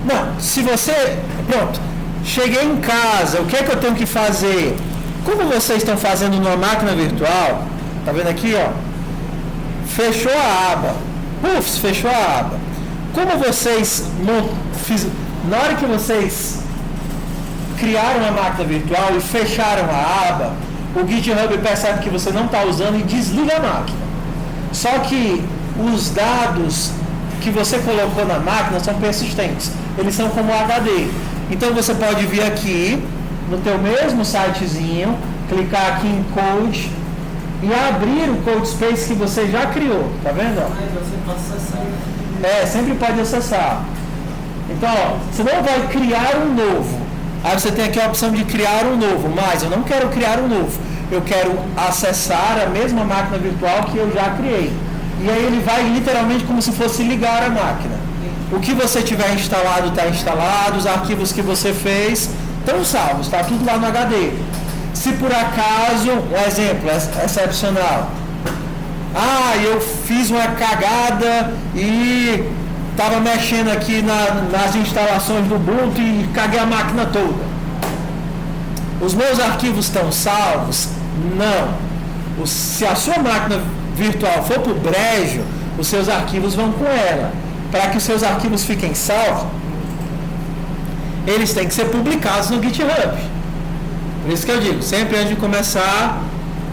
Não, se você... Pronto. Cheguei em casa, o que é que eu tenho que fazer? Como vocês estão fazendo numa máquina virtual, tá vendo aqui, ó? Fechou a aba. Pufs, fechou a aba. Como vocês... Na hora que vocês criaram a máquina virtual e fecharam a aba, o GitHub percebe que você não está usando e desliga a máquina. Só que os dados que você colocou na máquina são persistentes. Eles são como HD. Então você pode vir aqui no teu mesmo sitezinho, clicar aqui em Code e abrir o CodeSpace que você já criou. Tá vendo? Mas você pode acessar. Sempre pode acessar. Então, ó, você não vai criar um novo. Aí você tem aqui a opção de criar um novo, mas eu não quero criar um novo. Eu quero acessar a mesma máquina virtual que eu já criei. E aí ele vai literalmente como se fosse ligar a máquina. O que você tiver instalado está instalado, os arquivos que você fez estão salvos, está tudo lá no HD. Se por acaso, um exemplo excepcional, eu fiz uma cagada e estava mexendo aqui nas instalações do Ubuntu e caguei a máquina toda. Os meus arquivos estão salvos? Não. Se a sua máquina virtual for para o brejo, os seus arquivos vão com ela. Para que os seus arquivos fiquem salvos, eles têm que ser publicados no GitHub. Por isso que eu digo, sempre antes de começar,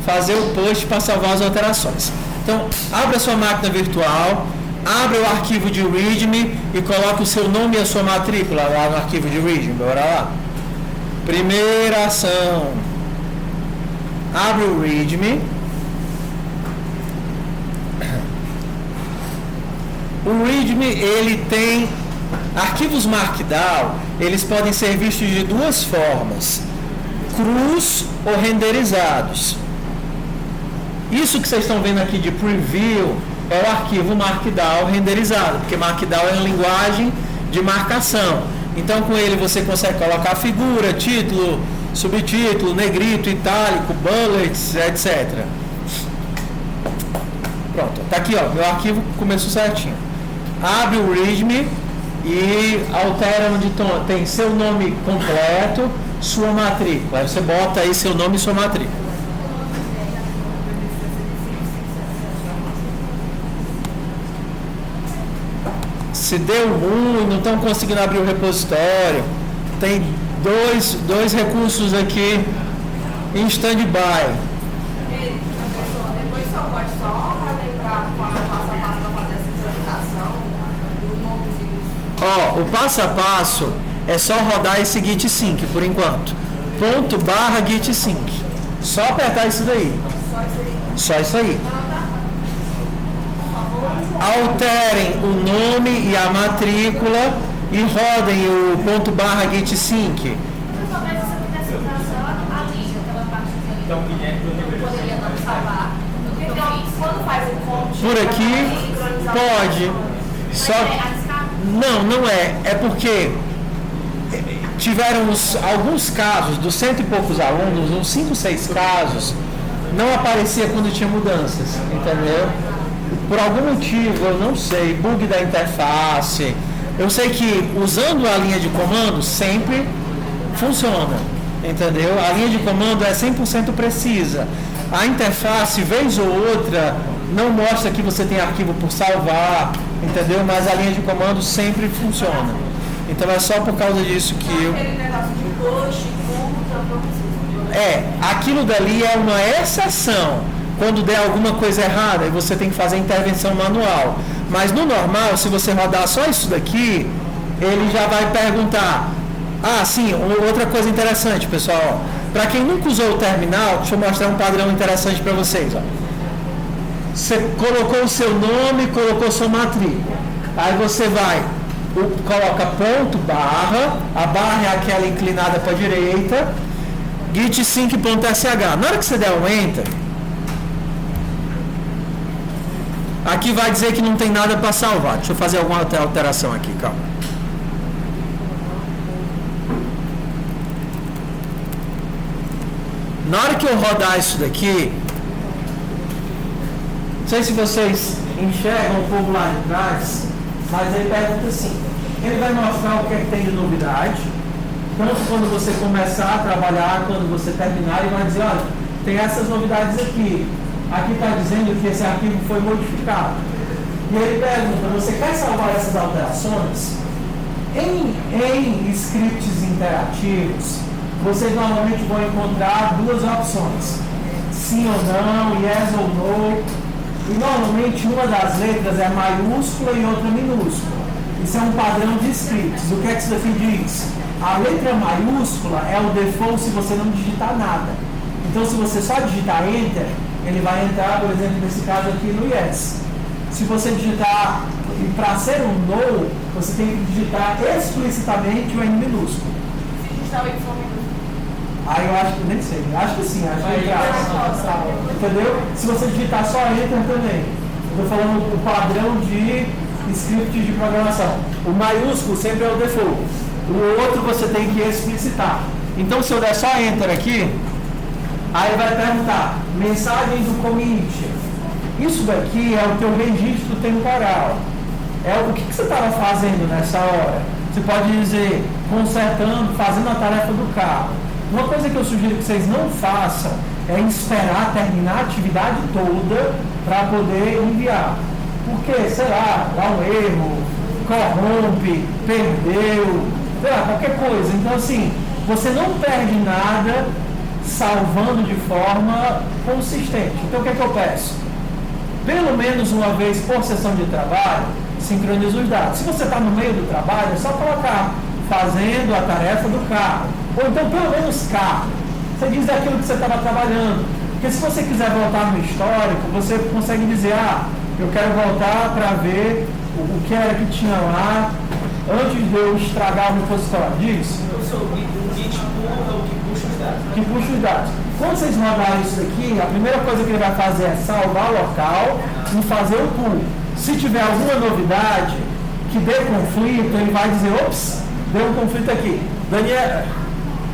fazer o post para salvar as alterações. Então, abre a sua máquina virtual, abre o arquivo de README e coloque o seu nome e a sua matrícula lá no arquivo de README. Bora lá. Primeira ação. Abre o README. O README, ele tem arquivos Markdown, eles podem ser vistos de duas formas, crus ou renderizados. Isso que vocês estão vendo aqui de preview é o arquivo Markdown renderizado, porque Markdown é uma linguagem de marcação. Então com ele você consegue colocar figura, título, subtítulo, negrito, itálico, bullets, etc. Pronto, tá aqui, ó, meu arquivo começou certinho. Abre o README e altera onde tem seu nome completo, sua matrícula. Aí você bota aí seu nome e sua matrícula. Se deu ruim, não estão conseguindo abrir o repositório, tem dois recursos aqui em stand-by. Depois só pode só lembrar qual é o passo a passo para fazer essa implementação do novo. O passo a passo é só rodar esse git sync por enquanto. /git sync. Só apertar isso daí. Só isso aí. Alterem o nome e a matrícula e rodem o /git sync. Talvez você pudesse usar só a linha, aquela parte que eu poderia não salvar. Então, quando faz o conte, Por aqui pode. Só não é. É porque tiveram alguns casos, dos 100 e poucos alunos, uns 5, 6 casos, não aparecia quando tinha mudanças, entendeu? Por algum motivo, eu não sei, bug da interface. Eu sei que usando a linha de comando sempre funciona, entendeu? A linha de comando é 100% precisa. A interface, vez ou outra, não mostra que você tem arquivo por salvar, entendeu? Mas a linha de comando sempre funciona. Então é só por causa disso que eu... Aquele negócio de push, aquilo dali é uma exceção. Quando der alguma coisa errada, você tem que fazer intervenção manual. Mas no normal, se você rodar só isso daqui, ele já vai perguntar. Ah, sim, outra coisa interessante, pessoal. Para quem nunca usou o terminal, deixa eu mostrar um padrão interessante para vocês. Ó. Você colocou o seu nome, colocou sua matrícula. Aí você vai, coloca ponto, barra, a barra é aquela inclinada para a direita, gitsync.sh. Na hora que você der um enter, aqui vai dizer que não tem nada para salvar. Deixa eu fazer alguma alteração aqui, calma. Na hora que eu rodar isso daqui, não sei se vocês enxergam o povo lá de trás, mas ele pergunta assim, ele vai mostrar o que é que tem de novidade, tanto quando você começar a trabalhar, quando você terminar, ele vai dizer, olha, tem essas novidades aqui. Aqui está dizendo que esse arquivo foi modificado. E ele pergunta, você quer salvar essas alterações? Em scripts interativos, vocês normalmente vão encontrar duas opções. Sim ou não, yes ou no. E normalmente uma das letras é maiúscula e outra minúscula. Isso é um padrão de scripts. O que é que isso daqui diz? A letra maiúscula é o default se você não digitar nada. Então se você só digitar enter, ele vai entrar, por exemplo, nesse caso aqui no yes. Se você digitar, para ser um no, você tem que digitar explicitamente o N minúsculo. se digitar o Y minúsculo. Aí eu acho que, nem sei, acho que sim, acho que entendeu? Se você digitar só enter também. Eu estou falando o padrão de script de programação. O maiúsculo sempre é o default. O outro você tem que explicitar. Então se eu der só enter aqui, aí vai perguntar, mensagem do commit. Isso daqui é o teu registro temporal. É o que você estava fazendo nessa hora. Você pode dizer, consertando, fazendo a tarefa do carro. Uma coisa que eu sugiro que vocês não façam é esperar terminar a atividade toda para poder enviar. Porque, sei lá, dá um erro, corrompe, perdeu, sei lá, qualquer coisa. Então, assim, você não perde nada salvando de forma consistente. Então, o que é que eu peço? Pelo menos uma vez por sessão de trabalho, sincroniza os dados. Se você está no meio do trabalho, é só colocar fazendo a tarefa do carro. Ou então, pelo menos carro. Você diz daquilo que você estava trabalhando. Porque se você quiser voltar no histórico, você consegue dizer, eu quero voltar para ver o que era que tinha lá antes de eu estragar o repositório. Diz? Eu sou o Git pull é o que puxa os dados. Que puxa os dados. Quando vocês rodarem isso daqui, a primeira coisa que ele vai fazer é salvar o local e fazer o pull. Se tiver alguma novidade que dê conflito, ele vai dizer, ops, deu um conflito aqui.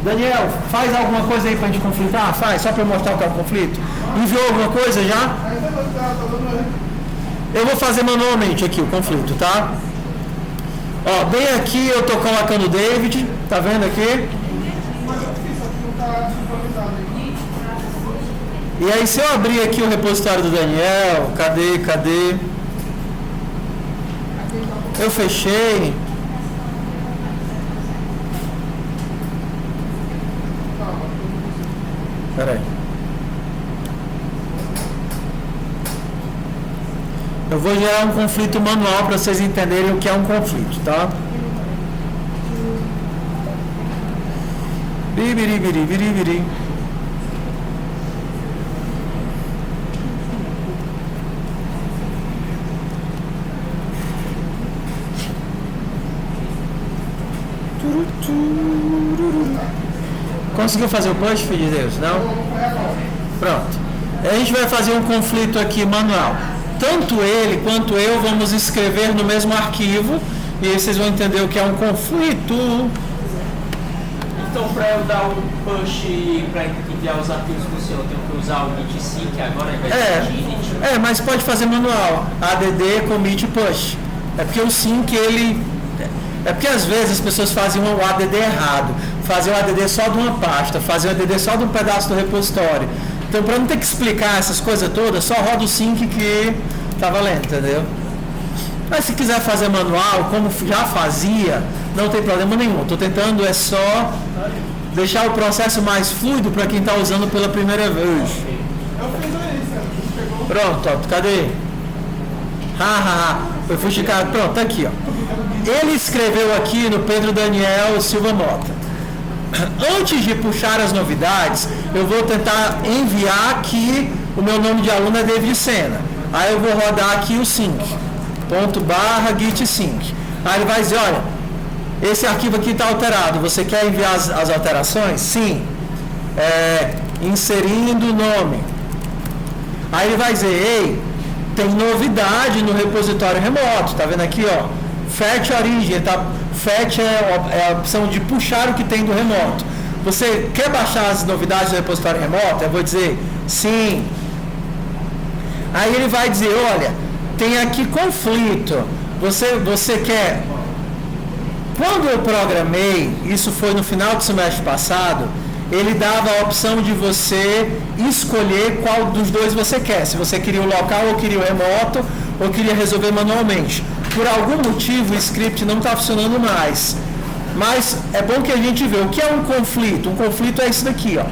Daniel, faz alguma coisa aí pra gente conflitar? Faz, só para eu mostrar o que é o conflito. Enviou alguma coisa já? Eu vou fazer manualmente aqui o conflito, tá? Ó, bem aqui eu tô colocando o David, tá vendo aqui? E aí se eu abrir aqui o repositório do Daniel, cadê? Eu fechei. Peraí. Eu vou gerar um conflito manual para vocês entenderem o que é um conflito, tá? Biribiri. Conseguiu fazer o push, filho de Deus? Não? Pronto. A gente vai fazer um conflito aqui manual. Tanto ele quanto eu vamos escrever no mesmo arquivo e aí vocês vão entender o que é um conflito. Então, para eu dar um push para enviar os arquivos para o senhor, eu tenho que usar o gitsync agora ao invés de git? Mas pode fazer manual. add commit push. É porque o sync ele... É porque às vezes as pessoas fazem o add errado. fazer um ADD só de uma pasta, fazer um ADD só de um pedaço do repositório. Então, para não ter que explicar essas coisas todas, só roda o sync que tá valendo, entendeu? Mas se quiser fazer manual, como já fazia, não tem problema nenhum. Estou tentando só deixar o processo mais fluido para quem está usando pela primeira vez. Pronto, ó, cadê? Foi fuxicado. Pronto, tá aqui, ó. Ele escreveu aqui no Pedro Daniel Silva Mota. Antes de puxar as novidades, eu vou tentar enviar aqui, o meu nome de aluno é David Sena. Aí eu vou rodar aqui o sync, ./git sync. Aí ele vai dizer, olha, esse arquivo aqui está alterado, você quer enviar as alterações? Sim. Inserindo o nome. Aí ele vai dizer, ei, tem novidade no repositório remoto, tá vendo aqui, ó? Fetch origem, tá? Fetch é a opção de puxar o que tem do remoto. Você quer baixar as novidades do repositório remoto? Eu vou dizer sim. Aí ele vai dizer, olha, tem aqui conflito. Você quer... Quando eu programei, isso foi no final do semestre passado, ele dava a opção de você escolher qual dos dois você quer. Se você queria o local ou queria o remoto, ou queria resolver manualmente. Por algum motivo o script não está funcionando mais. Mas é bom que a gente vê o que é um conflito. Um conflito é isso daqui, ó.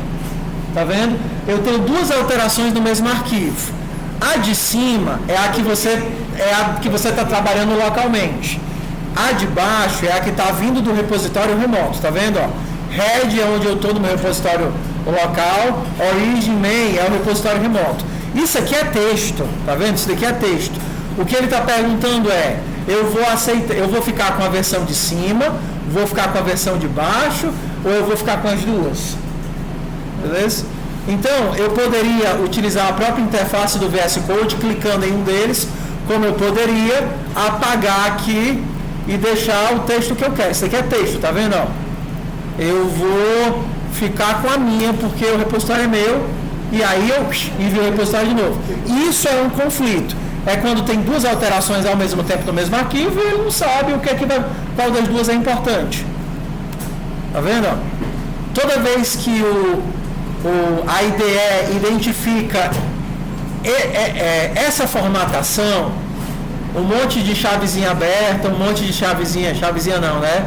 Tá vendo? Eu tenho duas alterações no mesmo arquivo. A de cima é a que você está trabalhando localmente. A de baixo é a que está vindo do repositório remoto. Tá vendo? Ó? Head é onde eu estou no meu repositório local. Origin main é o repositório remoto. Isso aqui é texto. Tá vendo? Isso daqui é texto. O que ele está perguntando é, eu vou ficar com a versão de cima, vou ficar com a versão de baixo, ou eu vou ficar com as duas? Beleza? Então, eu poderia utilizar a própria interface do VS Code, clicando em um deles, como eu poderia apagar aqui e deixar o texto que eu quero. Isso aqui é texto, tá vendo? Ó? Eu vou ficar com a minha, porque o repositório é meu, e aí eu envio o repositório de novo. Isso é um conflito. É quando tem duas alterações ao mesmo tempo no mesmo arquivo e ele não sabe qual das duas é importante. Tá vendo? Ó? Toda vez que a IDE identifica essa formatação, um monte de chavezinha aberta, um monte de chavezinha não, né?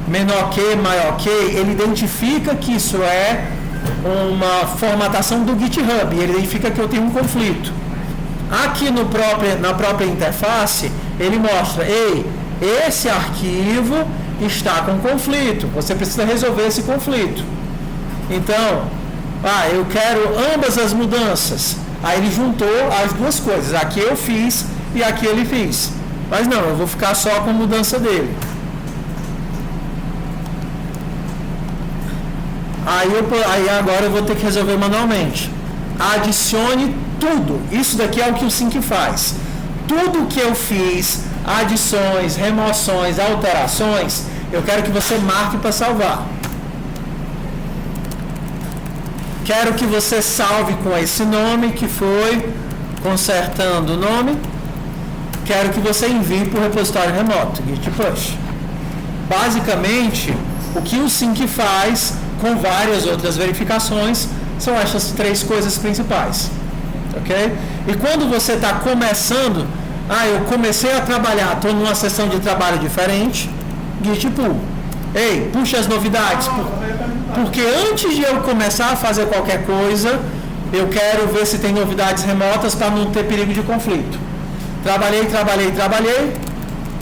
Menor que, maior que, ele identifica que isso é uma formatação do GitHub, e ele identifica que eu tenho um conflito. Aqui na própria interface, ele mostra, ei, esse arquivo está com conflito, você precisa resolver esse conflito. Então, eu quero ambas as mudanças. Aí ele juntou as duas coisas, aqui eu fiz e aqui ele fez. Mas não, eu vou ficar só com a mudança dele. Aí agora eu vou ter que resolver manualmente. Adicione tudo. Isso daqui é o que o sync faz. Tudo que eu fiz, adições, remoções, alterações, eu quero que você marque para salvar. Quero que você salve com esse nome, que foi consertando o nome. Quero que você envie para o repositório remoto, Git Push. Basicamente, o que o sync faz, com várias outras verificações, são essas três coisas principais. Ok? E quando você está começando, eu comecei a trabalhar, estou numa sessão de trabalho diferente, Git Pull. Ei, puxa as novidades, porque antes de eu começar a fazer qualquer coisa, eu quero ver se tem novidades remotas para não ter perigo de conflito. Trabalhei,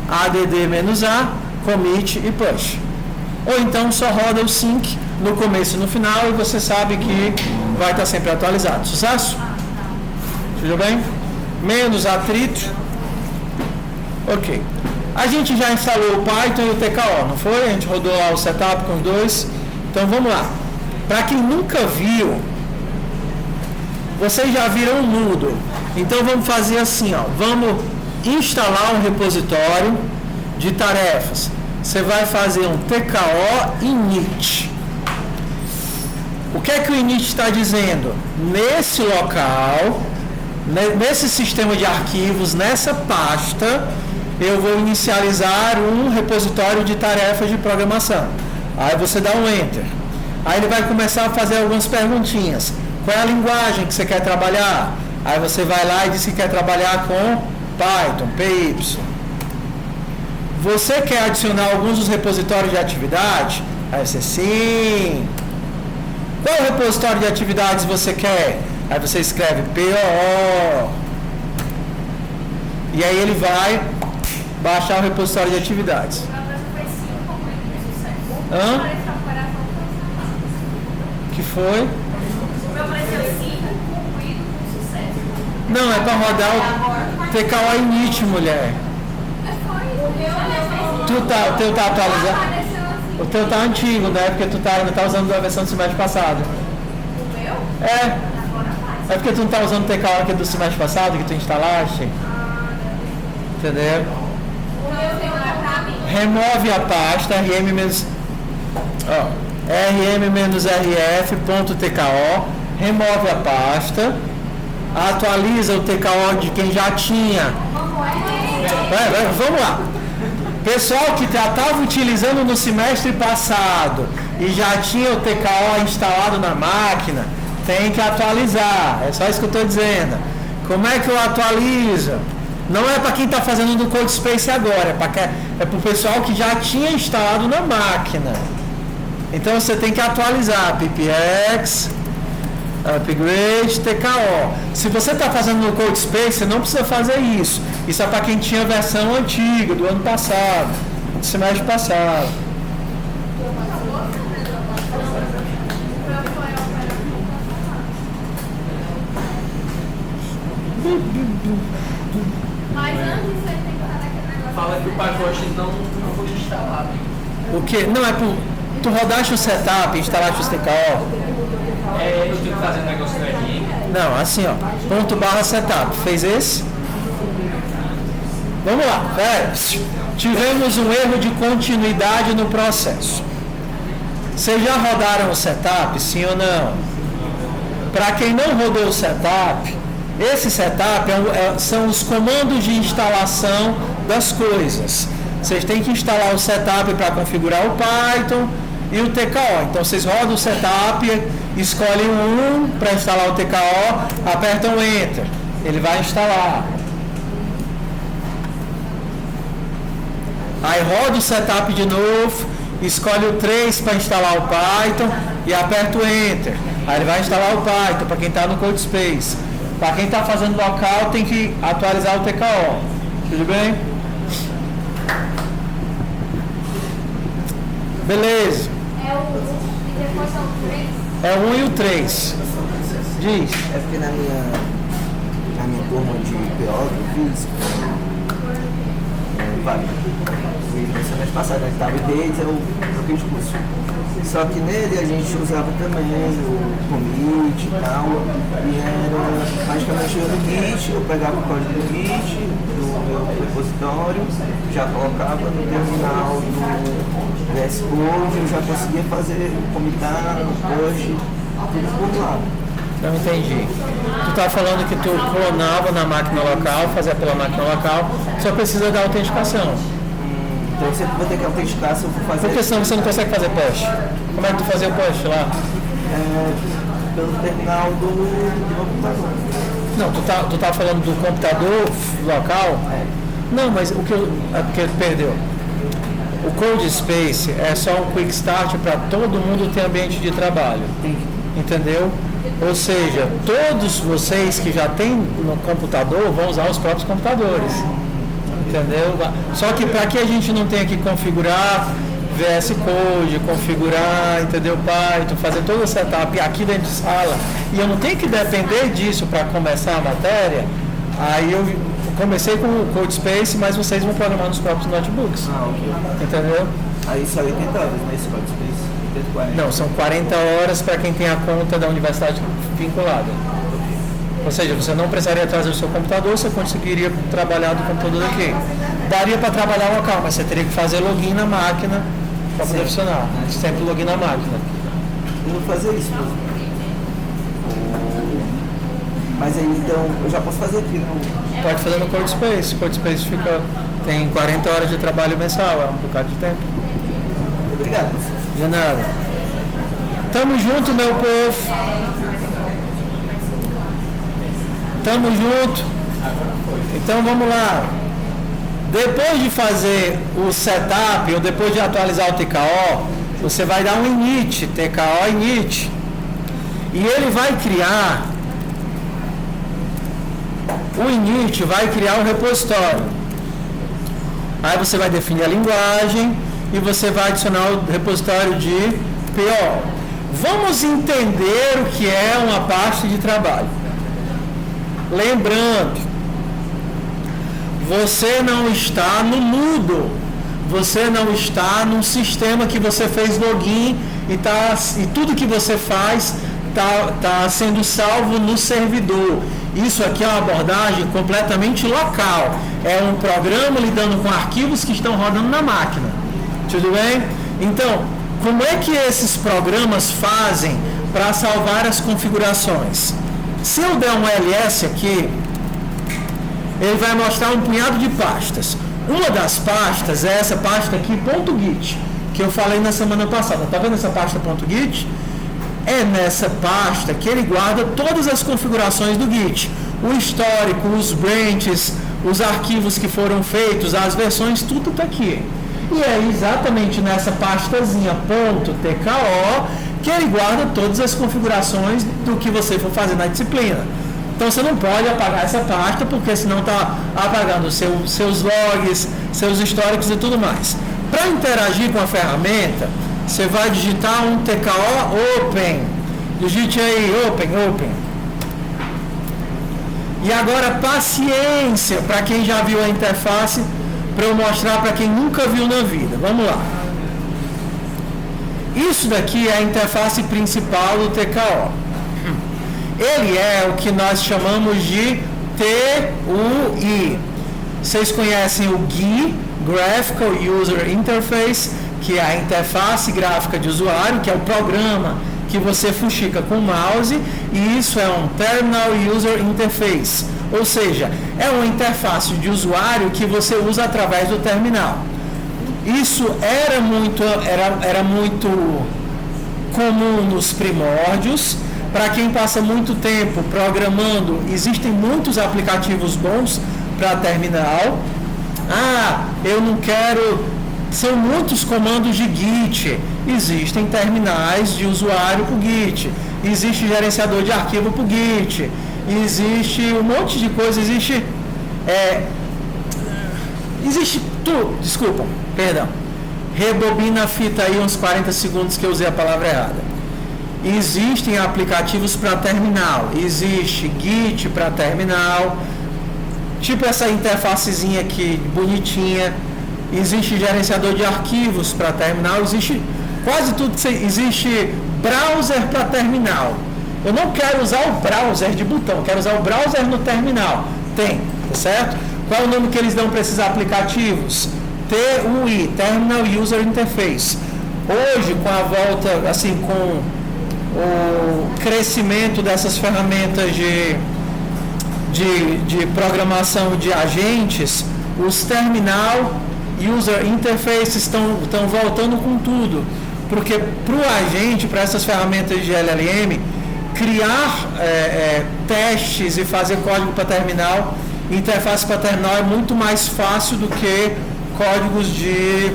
add-a, commit e push. Ou então só roda o sync no começo e no final e você sabe que vai estar sempre atualizado. Sucesso? Tudo bem? Menos atrito. Ok. A gente já instalou o Python e o TKO, não foi? A gente rodou lá o setup com os dois. Então vamos lá. Para quem nunca viu, vocês já viram o Moodle. Então vamos fazer assim, ó. Vamos instalar um repositório de tarefas. Você vai fazer um TKO init. O que é que o init está dizendo? Nesse local, nesse sistema de arquivos, nessa pasta, eu vou inicializar um repositório de tarefas de programação. Aí você dá um Enter. Aí ele vai começar a fazer algumas perguntinhas. Qual é a linguagem que você quer trabalhar? Aí você vai lá e diz que quer trabalhar com Python, PY. Você quer adicionar alguns dos repositórios de atividade? Aí você sim. Qual repositório de atividades você quer? Aí você escreve POO. E aí ele vai baixar o repositório de atividades. Hã? Que foi? Não, é para rodar o TKO Init, mulher. O teu tá atualizado? O teu tá antigo, né? Porque tu ainda tá usando a versão do semestre passado. O meu? É. É porque tu não tá usando o TKO aqui do semestre passado que tu instalaste. Entendeu? O meu não é pra mim. Remove a pasta rm-rf.tko, remove a pasta, atualiza o TKO de quem já tinha. Vamos lá. Pessoal que já estava utilizando no semestre passado e já tinha o TKO instalado na máquina, tem que atualizar. É só isso que eu estou dizendo. Como é que eu atualizo? Não é para quem está fazendo no CodeSpace agora, é para o pessoal que já tinha instalado na máquina. Então você tem que atualizar ppx, upgrade, TKO. Se você está fazendo no CodeSpace, você não precisa fazer isso. Isso é para quem tinha a versão antiga, do ano passado, do semestre passado. Mas antes você tem que estar naquele negócio. Fala que o pacote não foi instalado. O que? Não, é por... Tu rodaste o setup, instalaste os TKO? Eu tenho que fazer um negócio do RM. Não, assim ó, /setup. Fez esse? Vamos lá, tivemos um erro de continuidade no processo. Vocês já rodaram o setup, sim ou não? Para quem não rodou o setup, esse setup são os comandos de instalação das coisas. Vocês têm que instalar o setup para configurar o Python e o TKO. Então vocês rodam o setup, escolhem um para instalar o TKO, apertam Enter. Ele vai instalar. Aí roda o setup de novo, escolhe o 3 para instalar o Python e aperta o Enter. Aí ele vai instalar o Python para quem está no CodeSpace. Para quem está fazendo local tem que atualizar o TKO. Tudo bem? Beleza. E depois são 3? É o 1 e o 3. Diz. É porque na minha turma de PO que eu fiz, no semestre passado, né, que estava em redes, eu troquei de curso. Só que nele a gente usava também o commit e tal, e era basicamente eu no Git, eu pegava o código do Git, do meu repositório, já colocava no terminal do VS Code, eu já conseguia fazer, commitar, push, tudo por lá. Não entendi. Tu tá falando que tu clonava na máquina local, fazia pela máquina local, só precisa da autenticação. Então você vai ter que autenticar se eu for fazer. Por que senão você não consegue fazer push? Como é que tu fazia o push lá? Pelo terminal do meu computador. Não, tu tá falando do computador local? Não, mas o que é porque perdeu. O CodeSpace é só um quick start para todo mundo ter ambiente de trabalho. Entendeu? Ou seja, todos vocês que já têm no computador vão usar os próprios computadores. Entendeu? Só que para que a gente não tenha que configurar VS Code, configurar, entendeu, Python, fazer todo o setup aqui dentro de sala, e eu não tenho que depender disso para começar a matéria, aí eu comecei com o CodeSpace, mas vocês vão programar nos próprios notebooks. Ok. Entendeu? Aí só 80 horas nesse CodeSpace. 40. Não, são 40 horas para quem tem a conta da universidade vinculada. Ou seja, você não precisaria trazer o seu computador, você conseguiria trabalhar do computador daqui. Daria para trabalhar local, mas você teria que fazer login na máquina para poder funcionar. Sempre login na máquina. Eu vou fazer isso. Mas aí então, eu já posso fazer aqui, não? Pode fazer no CodeSpace. CodeSpace tem 40 horas de trabalho mensal, é um bocado de tempo. Obrigado. De nada. Tamo junto, meu povo. Tamo junto. Então vamos lá. Depois de fazer o setup, ou depois de atualizar o TKO, você vai dar um init, TKO init. E ele vai criar, o init vai criar um repositório. Aí você vai definir a linguagem e você vai adicionar o repositório de PO. Vamos entender o que é uma pasta de trabalho. Lembrando, você não está no Moodle, você não está num sistema que você fez login e tudo que você faz está sendo salvo no servidor. Isso aqui é uma abordagem completamente local. É um programa lidando com arquivos que estão rodando na máquina. Tudo bem? Então, como é que esses programas fazem para salvar as configurações? Se eu der um ls aqui, ele vai mostrar um punhado de pastas. Uma das pastas é essa pasta aqui, .git, que eu falei na semana passada. Tá vendo essa pasta .git? É nessa pasta que ele guarda todas as configurações do Git. O histórico, os branches, os arquivos que foram feitos, as versões, tudo está aqui. E é exatamente nessa pastazinha .tko que ele guarda todas as configurações do que você for fazer na disciplina. Então você não pode apagar essa pasta, porque senão está apagando seus logs, seus históricos e tudo mais. Para interagir com a ferramenta, você vai digitar um TKO Open. Digite aí, Open. E agora paciência para quem já viu a interface, para eu mostrar para quem nunca viu na vida. Vamos lá. Isso daqui é a interface principal do TKO. Ele é o que nós chamamos de TUI. Vocês conhecem o GUI, Graphical User Interface, que é a interface gráfica de usuário, que é o programa que você fuxica com o mouse, e isso é um Terminal User Interface, ou seja, é uma interface de usuário que você usa através do terminal. Isso era muito comum nos primórdios. Para quem passa muito tempo programando, existem muitos aplicativos bons para terminal. Eu não quero... São muitos comandos de Git. Existem terminais de usuário para o Git. Existe gerenciador de arquivo para o Git. Existe um monte de coisa. Existe tudo. Desculpa, perdão. Rebobina a fita aí uns 40 segundos que eu usei a palavra errada. Existem aplicativos para terminal. Existe Git para terminal. Tipo essa interfacezinha aqui, bonitinha. Existe gerenciador de arquivos para terminal, existe quase tudo. Existe browser para terminal. Eu não quero usar o browser de botão, quero usar o browser no terminal. Tem, tá certo? Qual é o nome que eles dão para esses aplicativos? TUI, Terminal User Interface. Hoje, com a volta, assim, com o crescimento dessas ferramentas de programação de agentes, os terminal User Interface estão voltando com tudo, porque para o agente, para essas ferramentas de LLM, criar testes e fazer código para terminal, interface para terminal é muito mais fácil do que códigos de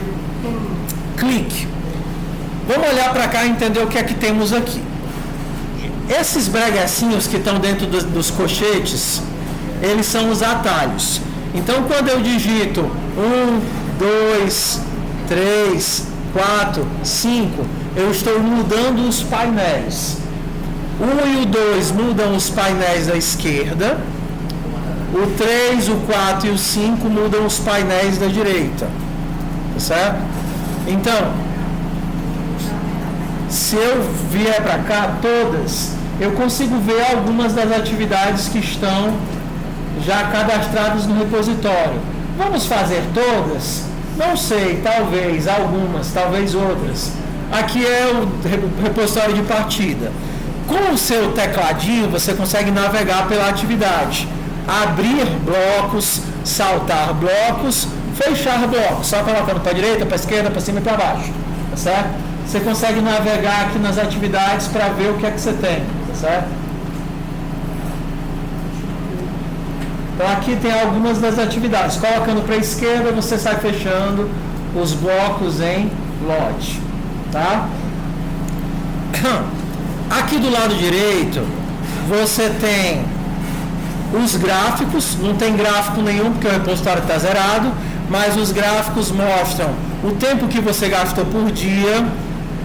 clique. Vamos olhar para cá e entender o que é que temos aqui. Esses breguecinhos que estão dentro dos cochetes, eles são os atalhos. Então, quando eu digito 1, 2, 3, 4, 5, eu estou mudando os painéis. O 1 e o 2 mudam os painéis da esquerda. O 3, o 4 e o 5 mudam os painéis da direita. Tá certo? Então, se eu vier para cá, todas, eu consigo ver algumas das atividades que estão já cadastradas no repositório. Vamos fazer todas? Não sei, talvez algumas, talvez outras. Aqui é o repositório de partida. Com o seu tecladinho, você consegue navegar pela atividade. Abrir blocos, saltar blocos, fechar blocos. Só colocando para a direita, para a esquerda, para cima e para baixo. Tá certo? você consegue navegar aqui nas atividades para ver o que é que você tem, certo? Então aqui tem algumas das atividades. Colocando para a esquerda, você sai fechando os blocos em lote, tá? Aqui do lado direito, você tem os gráficos. Não tem gráfico nenhum porque o repositório está zerado, mas os gráficos mostram o tempo que você gastou por dia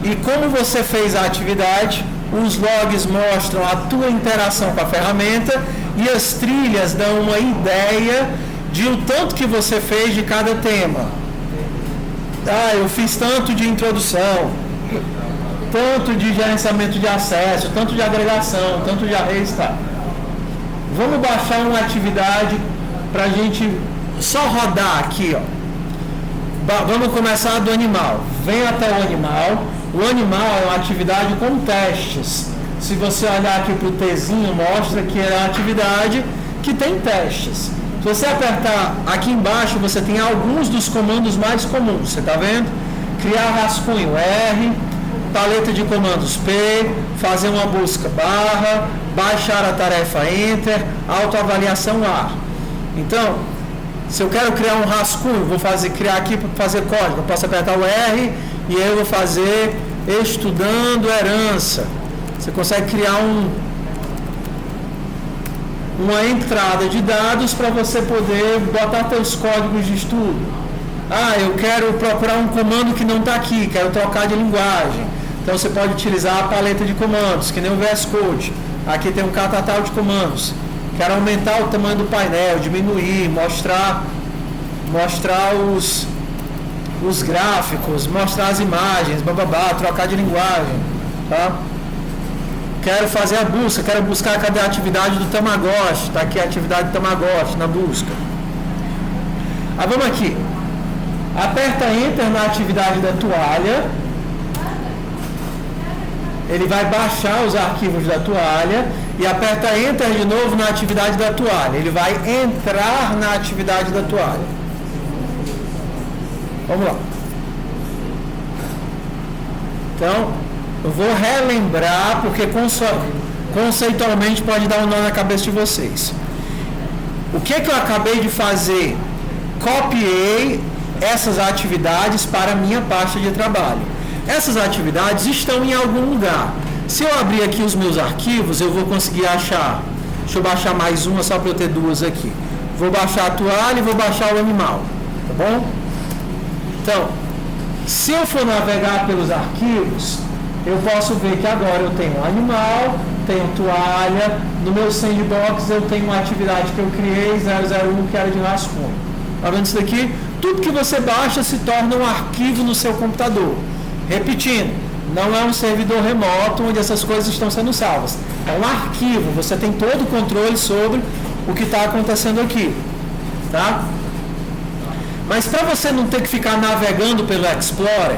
e como você fez a atividade. Os logs mostram a tua interação com a ferramenta e as trilhas dão uma ideia de o tanto que você fez de cada tema. Eu fiz tanto de introdução, tanto de gerenciamento de acesso, tanto de agregação, tanto de arrays, tá? Vamos baixar uma atividade para a gente só rodar aqui, ó. Vamos começar do animal. Vem até o animal. O animal é uma atividade com testes. Se você olhar aqui para o Tzinho, mostra que é uma atividade que tem testes. Se você apertar aqui embaixo, você tem alguns dos comandos mais comuns. Você está vendo? Criar rascunho R, paleta de comandos P, fazer uma busca barra, baixar a tarefa Enter, autoavaliação A. Então, se eu quero criar um rascunho, vou criar aqui para fazer código. Eu posso apertar o R e aí eu vou fazer estudando herança. Você consegue criar uma entrada de dados para você poder botar seus códigos de estudo. Eu quero procurar um comando que não está aqui, quero trocar de linguagem. Então você pode utilizar a paleta de comandos, que nem o VS Code. Aqui tem um catatal de comandos. Quero aumentar o tamanho do painel, diminuir, mostrar os gráficos, mostrar as imagens, trocar de linguagem, tá? Quero fazer a busca, quero buscar cadê a atividade do Tamagotchi, está aqui a atividade do Tamagotchi na busca. Vamos aqui, aperta Enter na atividade da toalha, ele vai baixar os arquivos da toalha e aperta Enter de novo na atividade da toalha, ele vai entrar na atividade da toalha. Vamos lá. Então, eu vou relembrar, porque conceitualmente pode dar um nó na cabeça de vocês. O que eu acabei de fazer? Copiei essas atividades para a minha pasta de trabalho. Essas atividades estão em algum lugar. Se eu abrir aqui os meus arquivos, eu vou conseguir achar. Deixa eu baixar mais uma só para eu ter duas aqui. Vou baixar a toalha e vou baixar o animal. Tá bom? Então, se eu for navegar pelos arquivos, eu posso ver que agora eu tenho animal, tenho toalha, no meu sandbox eu tenho uma atividade que eu criei, 001, que era de rascunho. Está vendo isso daqui? Tudo que você baixa se torna um arquivo no seu computador. Repetindo, não é um servidor remoto onde essas coisas estão sendo salvas. É um arquivo, você tem todo o controle sobre o que está acontecendo aqui. Tá? Mas para você não ter que ficar navegando pelo Explorer,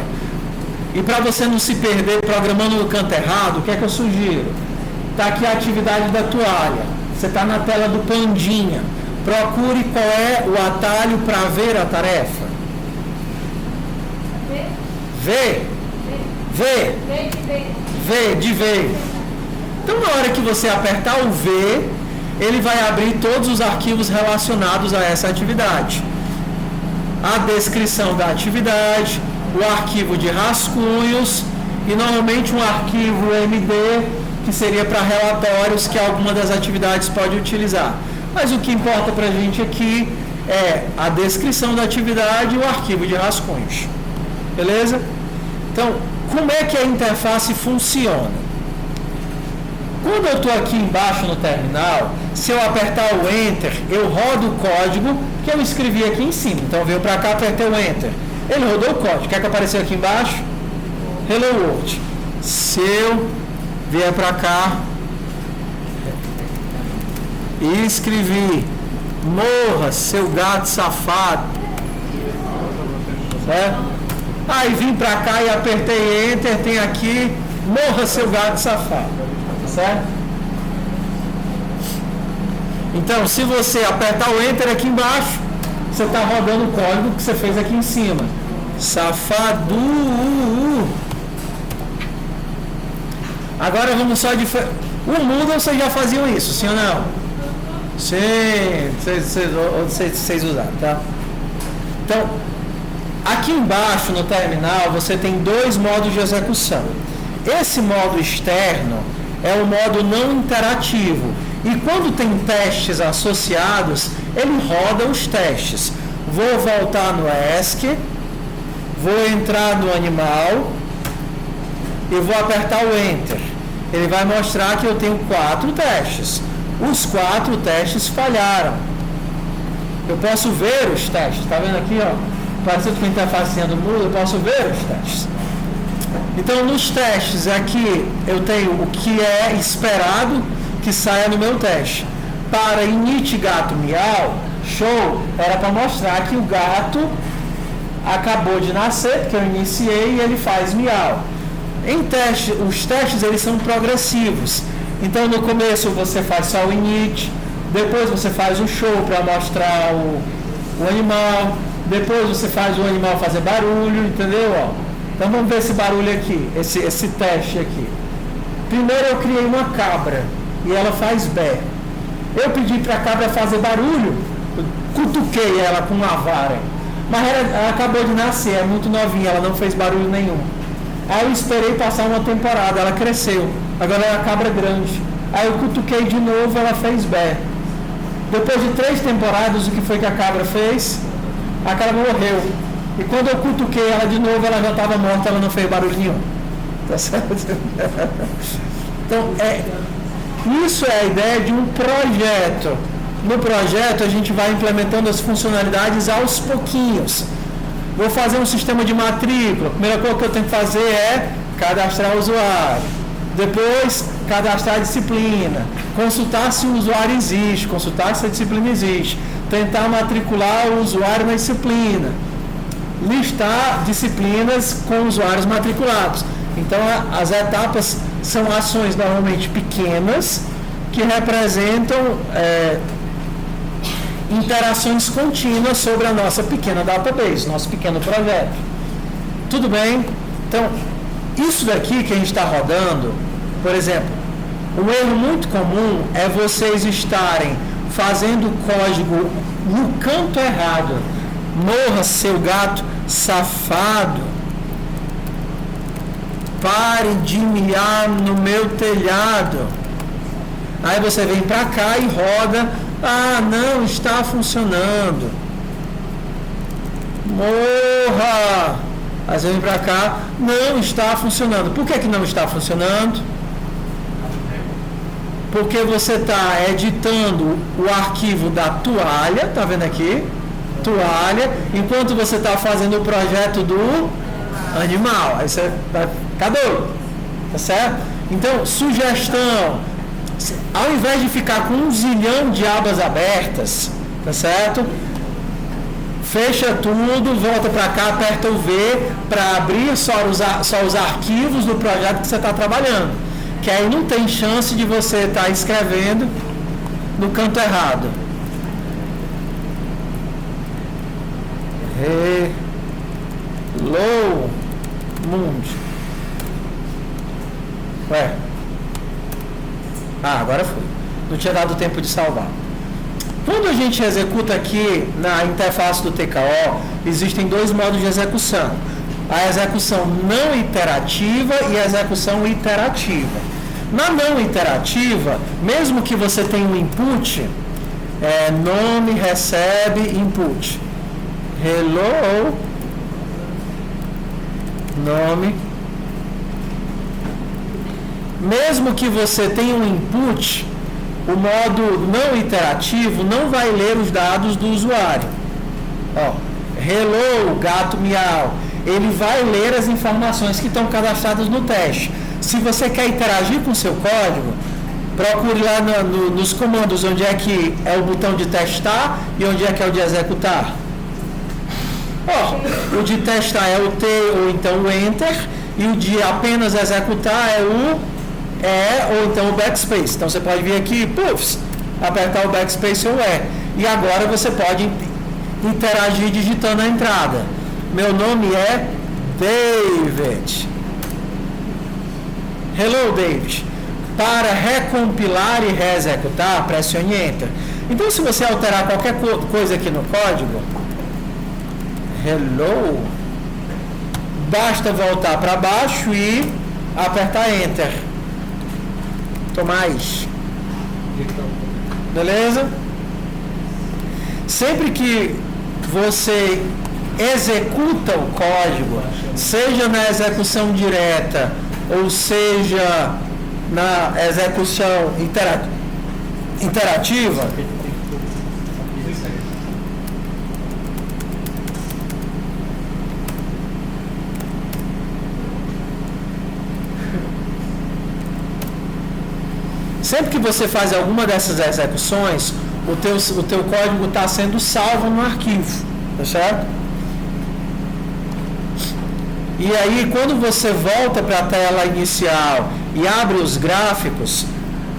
e para você não se perder programando no canto errado, o que é que eu sugiro? Está aqui a atividade da toalha. Você está na tela do Pandinha. Procure qual é o atalho para ver a tarefa. V de ver. Então, na hora que você apertar o V, ele vai abrir todos os arquivos relacionados a essa atividade. A descrição da atividade, o arquivo de rascunhos e normalmente um arquivo MD que seria para relatórios que alguma das atividades pode utilizar. Mas o que importa para a gente aqui é a descrição da atividade e o arquivo de rascunhos. Beleza? Então, como é que a interface funciona? Quando eu estou aqui embaixo no terminal, se eu apertar o Enter, eu rodo o código que eu escrevi aqui em cima. Então eu venho para cá, apertei o Enter. Ele rodou o código. Quer que apareça aqui embaixo? Hello World. Se eu vier para cá e escrevi morra, seu gato safado. Certo? Aí vim para cá e apertei Enter, tem aqui morra, seu gato safado. Certo? Então, se você apertar o Enter aqui embaixo, você está rodando o código que você fez aqui em cima. Safado. Agora vamos só de... O Moodle vocês já faziam isso, sim ou não? Sim, vocês usaram, tá? Então, aqui embaixo no terminal você tem dois modos de execução. Esse modo externo é o modo não interativo. E quando tem testes associados, ele roda os testes. Vou voltar no ESC, vou entrar no animal e vou apertar o Enter. Ele vai mostrar que eu tenho 4 testes. Os 4 testes falharam. Eu posso ver os testes. Está vendo aqui, ó? Parecido com a interface do Moodle, eu posso ver os testes. Então, nos testes aqui, eu tenho o que é esperado que saia no meu teste. Para init gato miau, show, era para mostrar que o gato acabou de nascer, porque eu iniciei e ele faz miau. Em teste, os testes eles são progressivos. Então, no começo você faz só o init, depois você faz o show para mostrar o animal, depois você faz o animal fazer barulho, entendeu? Ó. Então vamos ver esse barulho aqui, esse teste aqui. Primeiro eu criei uma cabra e ela faz bé. Eu pedi para a cabra fazer barulho, cutuquei ela com uma vara, mas ela acabou de nascer, é muito novinha, ela não fez barulho nenhum. Aí eu esperei passar uma temporada, ela cresceu, agora ela é uma cabra grande. Aí eu cutuquei de novo, ela fez bé. Depois de 3 temporadas, o que foi que a cabra fez? A cabra morreu. E quando eu cutuquei ela de novo, ela já estava morta, ela não fez barulho nenhum. Tá certo? Então, isso é a ideia de um projeto. No projeto, a gente vai implementando as funcionalidades aos pouquinhos. Vou fazer um sistema de matrícula. A primeira coisa que eu tenho que fazer é cadastrar o usuário. Depois, cadastrar a disciplina. Consultar se o usuário existe, consultar se a disciplina existe. Tentar matricular o usuário na disciplina. Listar disciplinas com usuários matriculados. Então, as etapas são ações normalmente pequenas que representam interações contínuas sobre a nossa pequena database, nosso pequeno projeto. Tudo bem? Então, isso daqui que a gente está rodando, por exemplo, um erro muito comum é vocês estarem fazendo código no canto errado. Morra, seu gato safado. Pare de miar no meu telhado. Aí você vem para cá e roda. Ah, não está funcionando. Morra. Aí você vem para cá. Não está funcionando. Por que não está funcionando? Porque você está editando o arquivo da toalha. Tá vendo aqui? Toalha, enquanto você está fazendo o projeto do animal. Aí você vai ficar doido, tá certo? Então, sugestão, ao invés de ficar com 1 zilhão de abas abertas, tá certo? Fecha tudo, volta para cá, aperta o V para abrir só os arquivos do projeto que você está trabalhando. Que aí não tem chance de você estar escrevendo no canto errado. Hello Mundo. Ué. Agora foi. Não tinha dado tempo de salvar. Quando a gente executa aqui na interface do TKO, existem 2 modos de execução. A execução não iterativa e a execução iterativa. Na não iterativa, mesmo que você tenha um input, nome, recebe, input. Hello, nome. Mesmo que você tenha um input, o modo não iterativo não vai ler os dados do usuário. Ó, hello, gato miau. Ele vai ler as informações que estão cadastradas no teste. Se você quer interagir com o seu código, procure lá nos comandos onde é que é o botão de testar e onde é que é o de executar. O de testar é o T ou então o Enter, e o de apenas executar é o ou então o Backspace. Então você pode vir aqui, apertar o Backspace ou e agora você pode interagir digitando a entrada. Meu nome é David. Hello, David. Para recompilar e reexecutar, pressione Enter. Então, se você alterar qualquer coisa aqui no código, hello, basta voltar para baixo e apertar Enter. Tomás. Beleza? Sempre que você executa o código, seja na execução direta ou seja na execução interativa, sempre que você faz alguma dessas execuções, o teu código está sendo salvo no arquivo, tá certo? E aí, quando você volta para a tela inicial e abre os gráficos,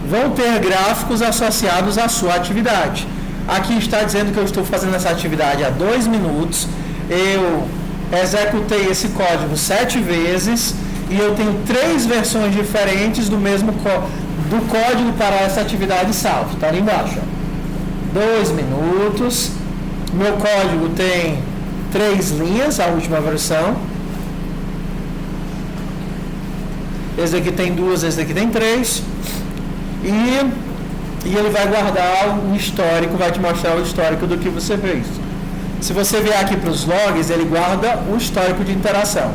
vão ter gráficos associados à sua atividade. Aqui está dizendo que eu estou fazendo essa atividade há 2 minutos, eu executei esse código 7 vezes e eu tenho 3 versões diferentes do mesmo do código para essa atividade salvo. Está ali embaixo. 2 minutos, meu código tem 3 linhas, a última versão. Esse aqui tem 2, esse aqui tem 3. E ele vai guardar o histórico, vai te mostrar o histórico do que você fez. Se você vier aqui para os logs, ele guarda o histórico de interação.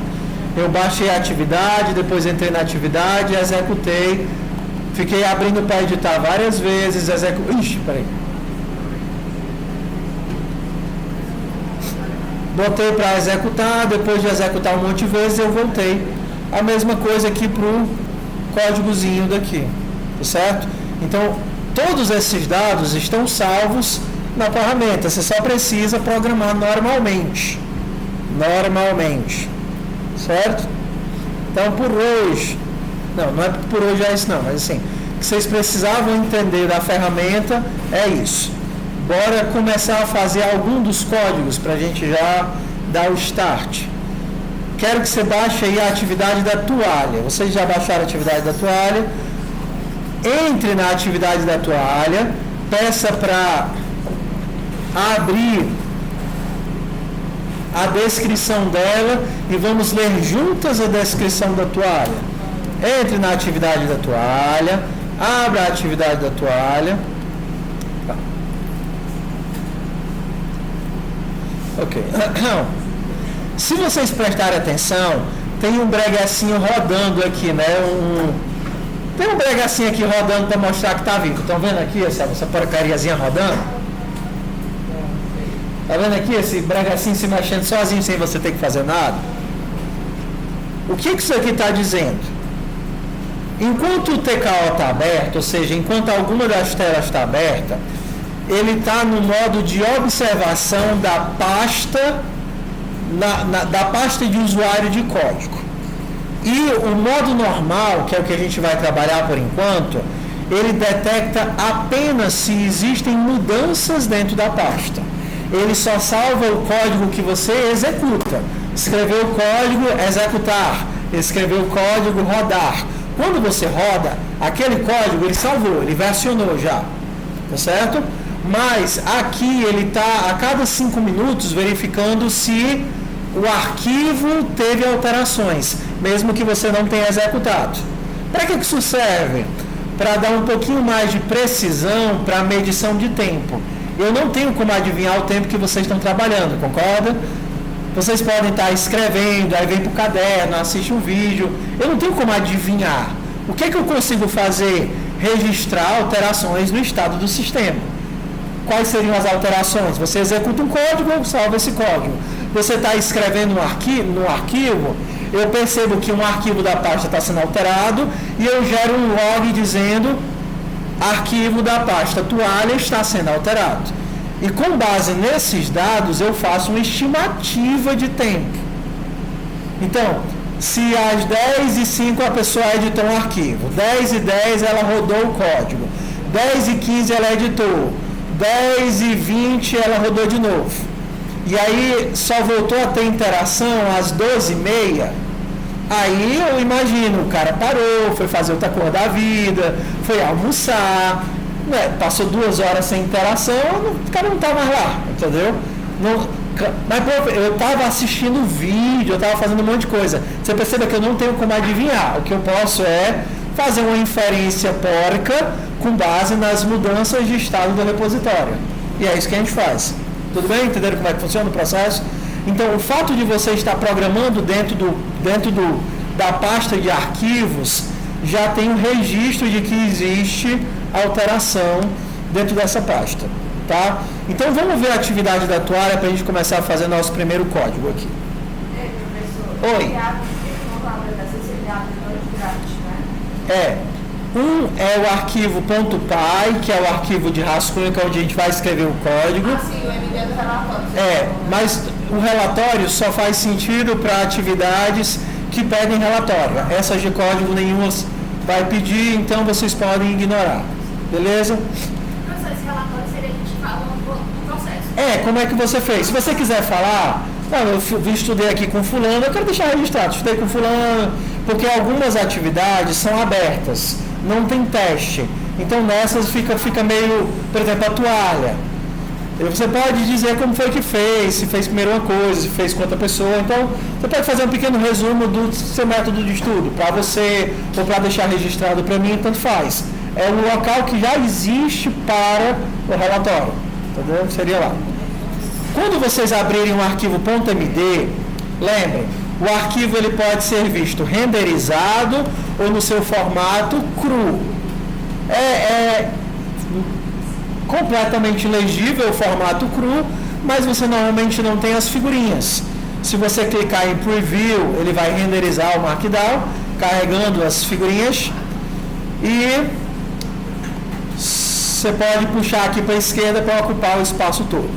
Eu baixei a atividade, depois entrei na atividade, executei, fiquei abrindo para editar várias vezes, peraí. Botei para executar, depois de executar um monte de vezes, eu voltei. A mesma coisa aqui para o códigozinho daqui, tá certo? Então, todos esses dados estão salvos na ferramenta, você só precisa programar normalmente, certo? Então, por hoje, não é por hoje é isso não, mas assim, o que vocês precisavam entender da ferramenta é isso. Bora começar a fazer algum dos códigos para a gente já dar o start. Quero que você baixe aí a atividade da toalha. Vocês já baixaram a atividade da toalha? Entre na atividade da toalha, peça para abrir a descrição dela e vamos ler juntas a descrição da toalha. Entre na atividade da toalha, abra a atividade da toalha. Tá. Ok. Se vocês prestarem atenção, tem um bregacinho rodando aqui, né? Tem um bregacinho aqui rodando para mostrar que está vivo. Estão vendo aqui essa porcariazinha rodando? Está vendo aqui esse bregacinho se mexendo sozinho sem você ter que fazer nada? O que isso aqui está dizendo? Enquanto o TKO está aberto, ou seja, enquanto alguma das telas está aberta, ele está no modo de observação da pasta da pasta de usuário de código. E o modo normal, que é o que a gente vai trabalhar por enquanto, ele detecta apenas se existem mudanças dentro da pasta. Ele só salva o código que você executa. Escreveu o código, executar. Escreveu o código, rodar. Quando você roda, aquele código ele salvou, ele versionou já. Tá certo? Mas aqui ele está a cada 5 minutos verificando se o arquivo teve alterações, mesmo que você não tenha executado. Para que isso serve? Para dar um pouquinho mais de precisão para a medição de tempo. Eu não tenho como adivinhar o tempo que vocês estão trabalhando, concorda? Vocês podem estar escrevendo, aí vem para o caderno, assiste um vídeo. Eu não tenho como adivinhar. O que eu consigo fazer? Registrar alterações no estado do sistema. Quais seriam as alterações? Você executa um código, salva esse código. Você está escrevendo no arquivo, eu percebo que um arquivo da pasta está sendo alterado e eu gero um log dizendo arquivo da pasta toalha está sendo alterado. E com base nesses dados eu faço uma estimativa de tempo. Então, se às 10h05 a pessoa editou um arquivo, 10h10 ela rodou o código, 10h15 ela editou, 10h20 ela rodou de novo. E aí só voltou a ter interação às 12h30. Aí eu imagino, o cara parou, foi fazer outra coisa da vida, foi almoçar, né? Passou 2 horas sem interação, o cara não tá mais lá, entendeu? Mas pô, eu estava assistindo vídeo, eu estava fazendo um monte de coisa. Você percebe que eu não tenho como adivinhar. O que eu posso é fazer uma inferência porca com base nas mudanças de estado do repositório. E é isso que a gente faz. Tudo bem? Entenderam como é que funciona o processo? Então, o fato de você estar programando dentro da pasta de arquivos já tem um registro de que existe alteração dentro dessa pasta. Tá? Então vamos ver a atividade da toalha para a gente começar a fazer nosso primeiro código aqui. Oi. Um é o arquivo .py, que é o arquivo de rascunho, que é onde a gente vai escrever o código. Sim, o MD do relatório. Mas o relatório só faz sentido para atividades que pedem relatório. Essas de código nenhuma vai pedir, então vocês podem ignorar. Beleza? Esse relatório seria a gente fala no processo. Como é que você fez? Se você quiser falar, eu estudei aqui com fulano, eu quero deixar registrado, estudei com fulano, porque algumas atividades são abertas, não tem teste. Então nessas fica meio, por exemplo, a toalha. Você pode dizer como foi que fez, se fez primeiro uma coisa, se fez com outra pessoa. Então, você pode fazer um pequeno resumo do seu método de estudo, para você, ou para deixar registrado para mim, tanto faz. É um local que já existe para o relatório, entendeu? Seria lá. Quando vocês abrirem um arquivo .md, lembrem, o arquivo ele pode ser visto renderizado ou no seu formato cru. É completamente legível o formato cru, mas você normalmente não tem as figurinhas. Se você clicar em Preview, ele vai renderizar o Markdown, carregando as figurinhas, e você pode puxar aqui para a esquerda para ocupar o espaço todo.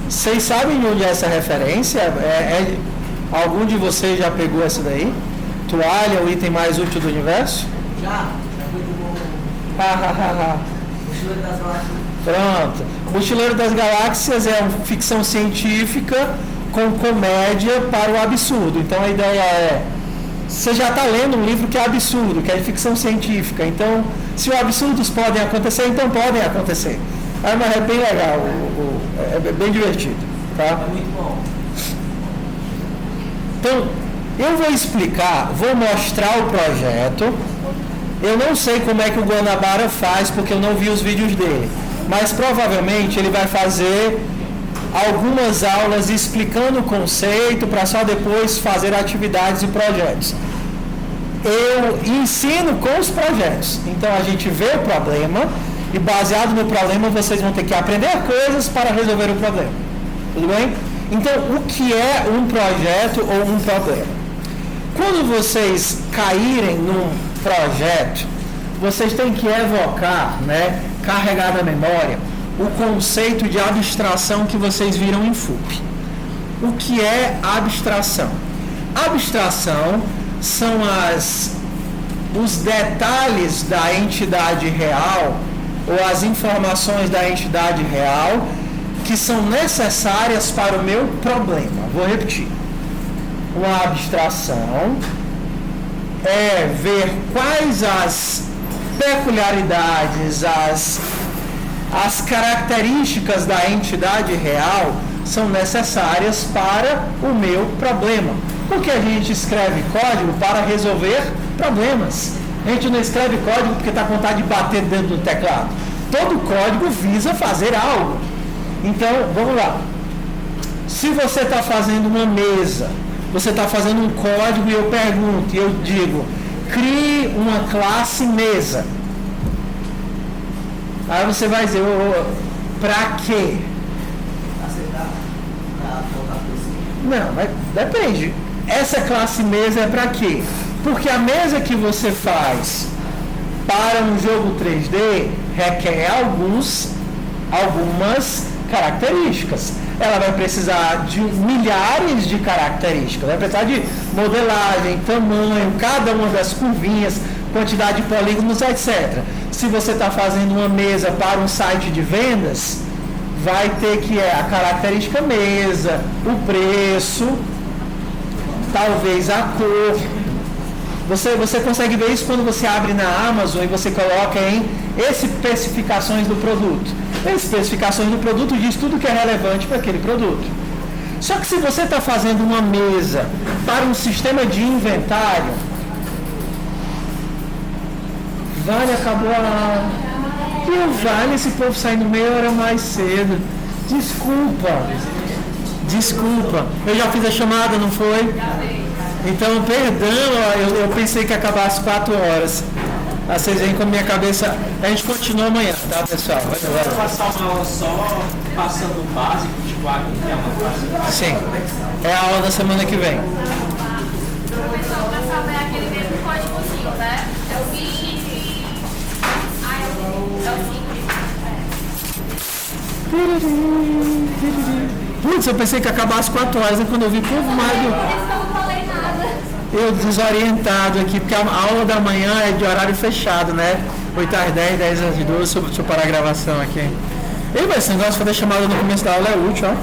Vocês sabem onde é essa referência? Algum de vocês já pegou essa daí? Toalha, o item mais útil do universo? Já foi do Mochileiro das Galáxias. Pronto. Mochileiro das Galáxias é uma ficção científica com comédia para o absurdo. Então a ideia é, você já está lendo um livro que é absurdo, que é ficção científica. Então, se os absurdos podem acontecer, então podem acontecer. Mas é bem legal, é bem divertido. Tá? É muito bom. Então, eu vou explicar, vou mostrar o projeto. Eu não sei como é que o Guanabara faz, porque eu não vi os vídeos dele. Mas provavelmente ele vai fazer algumas aulas explicando o conceito para só depois fazer atividades e projetos. Eu ensino com os projetos. Então a gente vê o problema e baseado no problema vocês vão ter que aprender coisas para resolver o problema. Tudo bem? Então o que é um projeto ou um problema? Quando vocês caírem num projeto, vocês têm que evocar, carregar na memória o conceito de abstração que vocês viram em FUP. O que é abstração? Abstração são os detalhes da entidade real ou as informações da entidade real que são necessárias para o meu problema. Vou repetir. Uma abstração é ver quais as peculiaridades, as características da entidade real são necessárias para o meu problema. Porque a gente escreve código para resolver problemas. A gente não escreve código porque está com vontade de bater dentro do teclado. Todo código visa fazer algo. Então, vamos lá. Se você está fazendo uma mesa, você está fazendo um código e eu pergunto, e eu digo, crie uma classe mesa. Aí você vai dizer, para quê? Aceitar para voltar por cima. Não, mas depende. Essa classe mesa é para quê? Porque a mesa que você faz para um jogo 3D requer algumas características. Ela vai precisar de milhares de características, vai precisar de modelagem, tamanho, cada uma das curvinhas, quantidade de polígonos, etc. Se você está fazendo uma mesa para um site de vendas, vai ter que a característica mesa, o preço, talvez a cor. Você consegue ver isso quando você abre na Amazon e você coloca em especificações do produto. Especificações do produto diz tudo que é relevante para aquele produto. Só que se você está fazendo uma mesa para um sistema de inventário, Vale, acabou a... E o Vale, esse povo saindo meia hora mais cedo. Desculpa. Eu já fiz a chamada, não foi? Então, perdão, eu pensei que ia acabar às 4 horas. Vocês veem com a minha cabeça. A gente continua amanhã, tá, pessoal? Vai passar uma aula só passando o básico, tipo, que é uma base. Sim. É a aula da semana que vem. Pessoal, para saber aquele mesmo códigozinho, né? É o git. É o git. Putz, eu pensei que ia acabar às 4 horas, né? Quando eu vi, povo, Mário. Eu não falei nada. Eu desorientado aqui, porque a aula da manhã é de horário fechado, né? 8 às 10, 10 às 12, deixa eu parar a gravação aqui. E esse negócio de fazer chamada no começo da aula é útil, ó.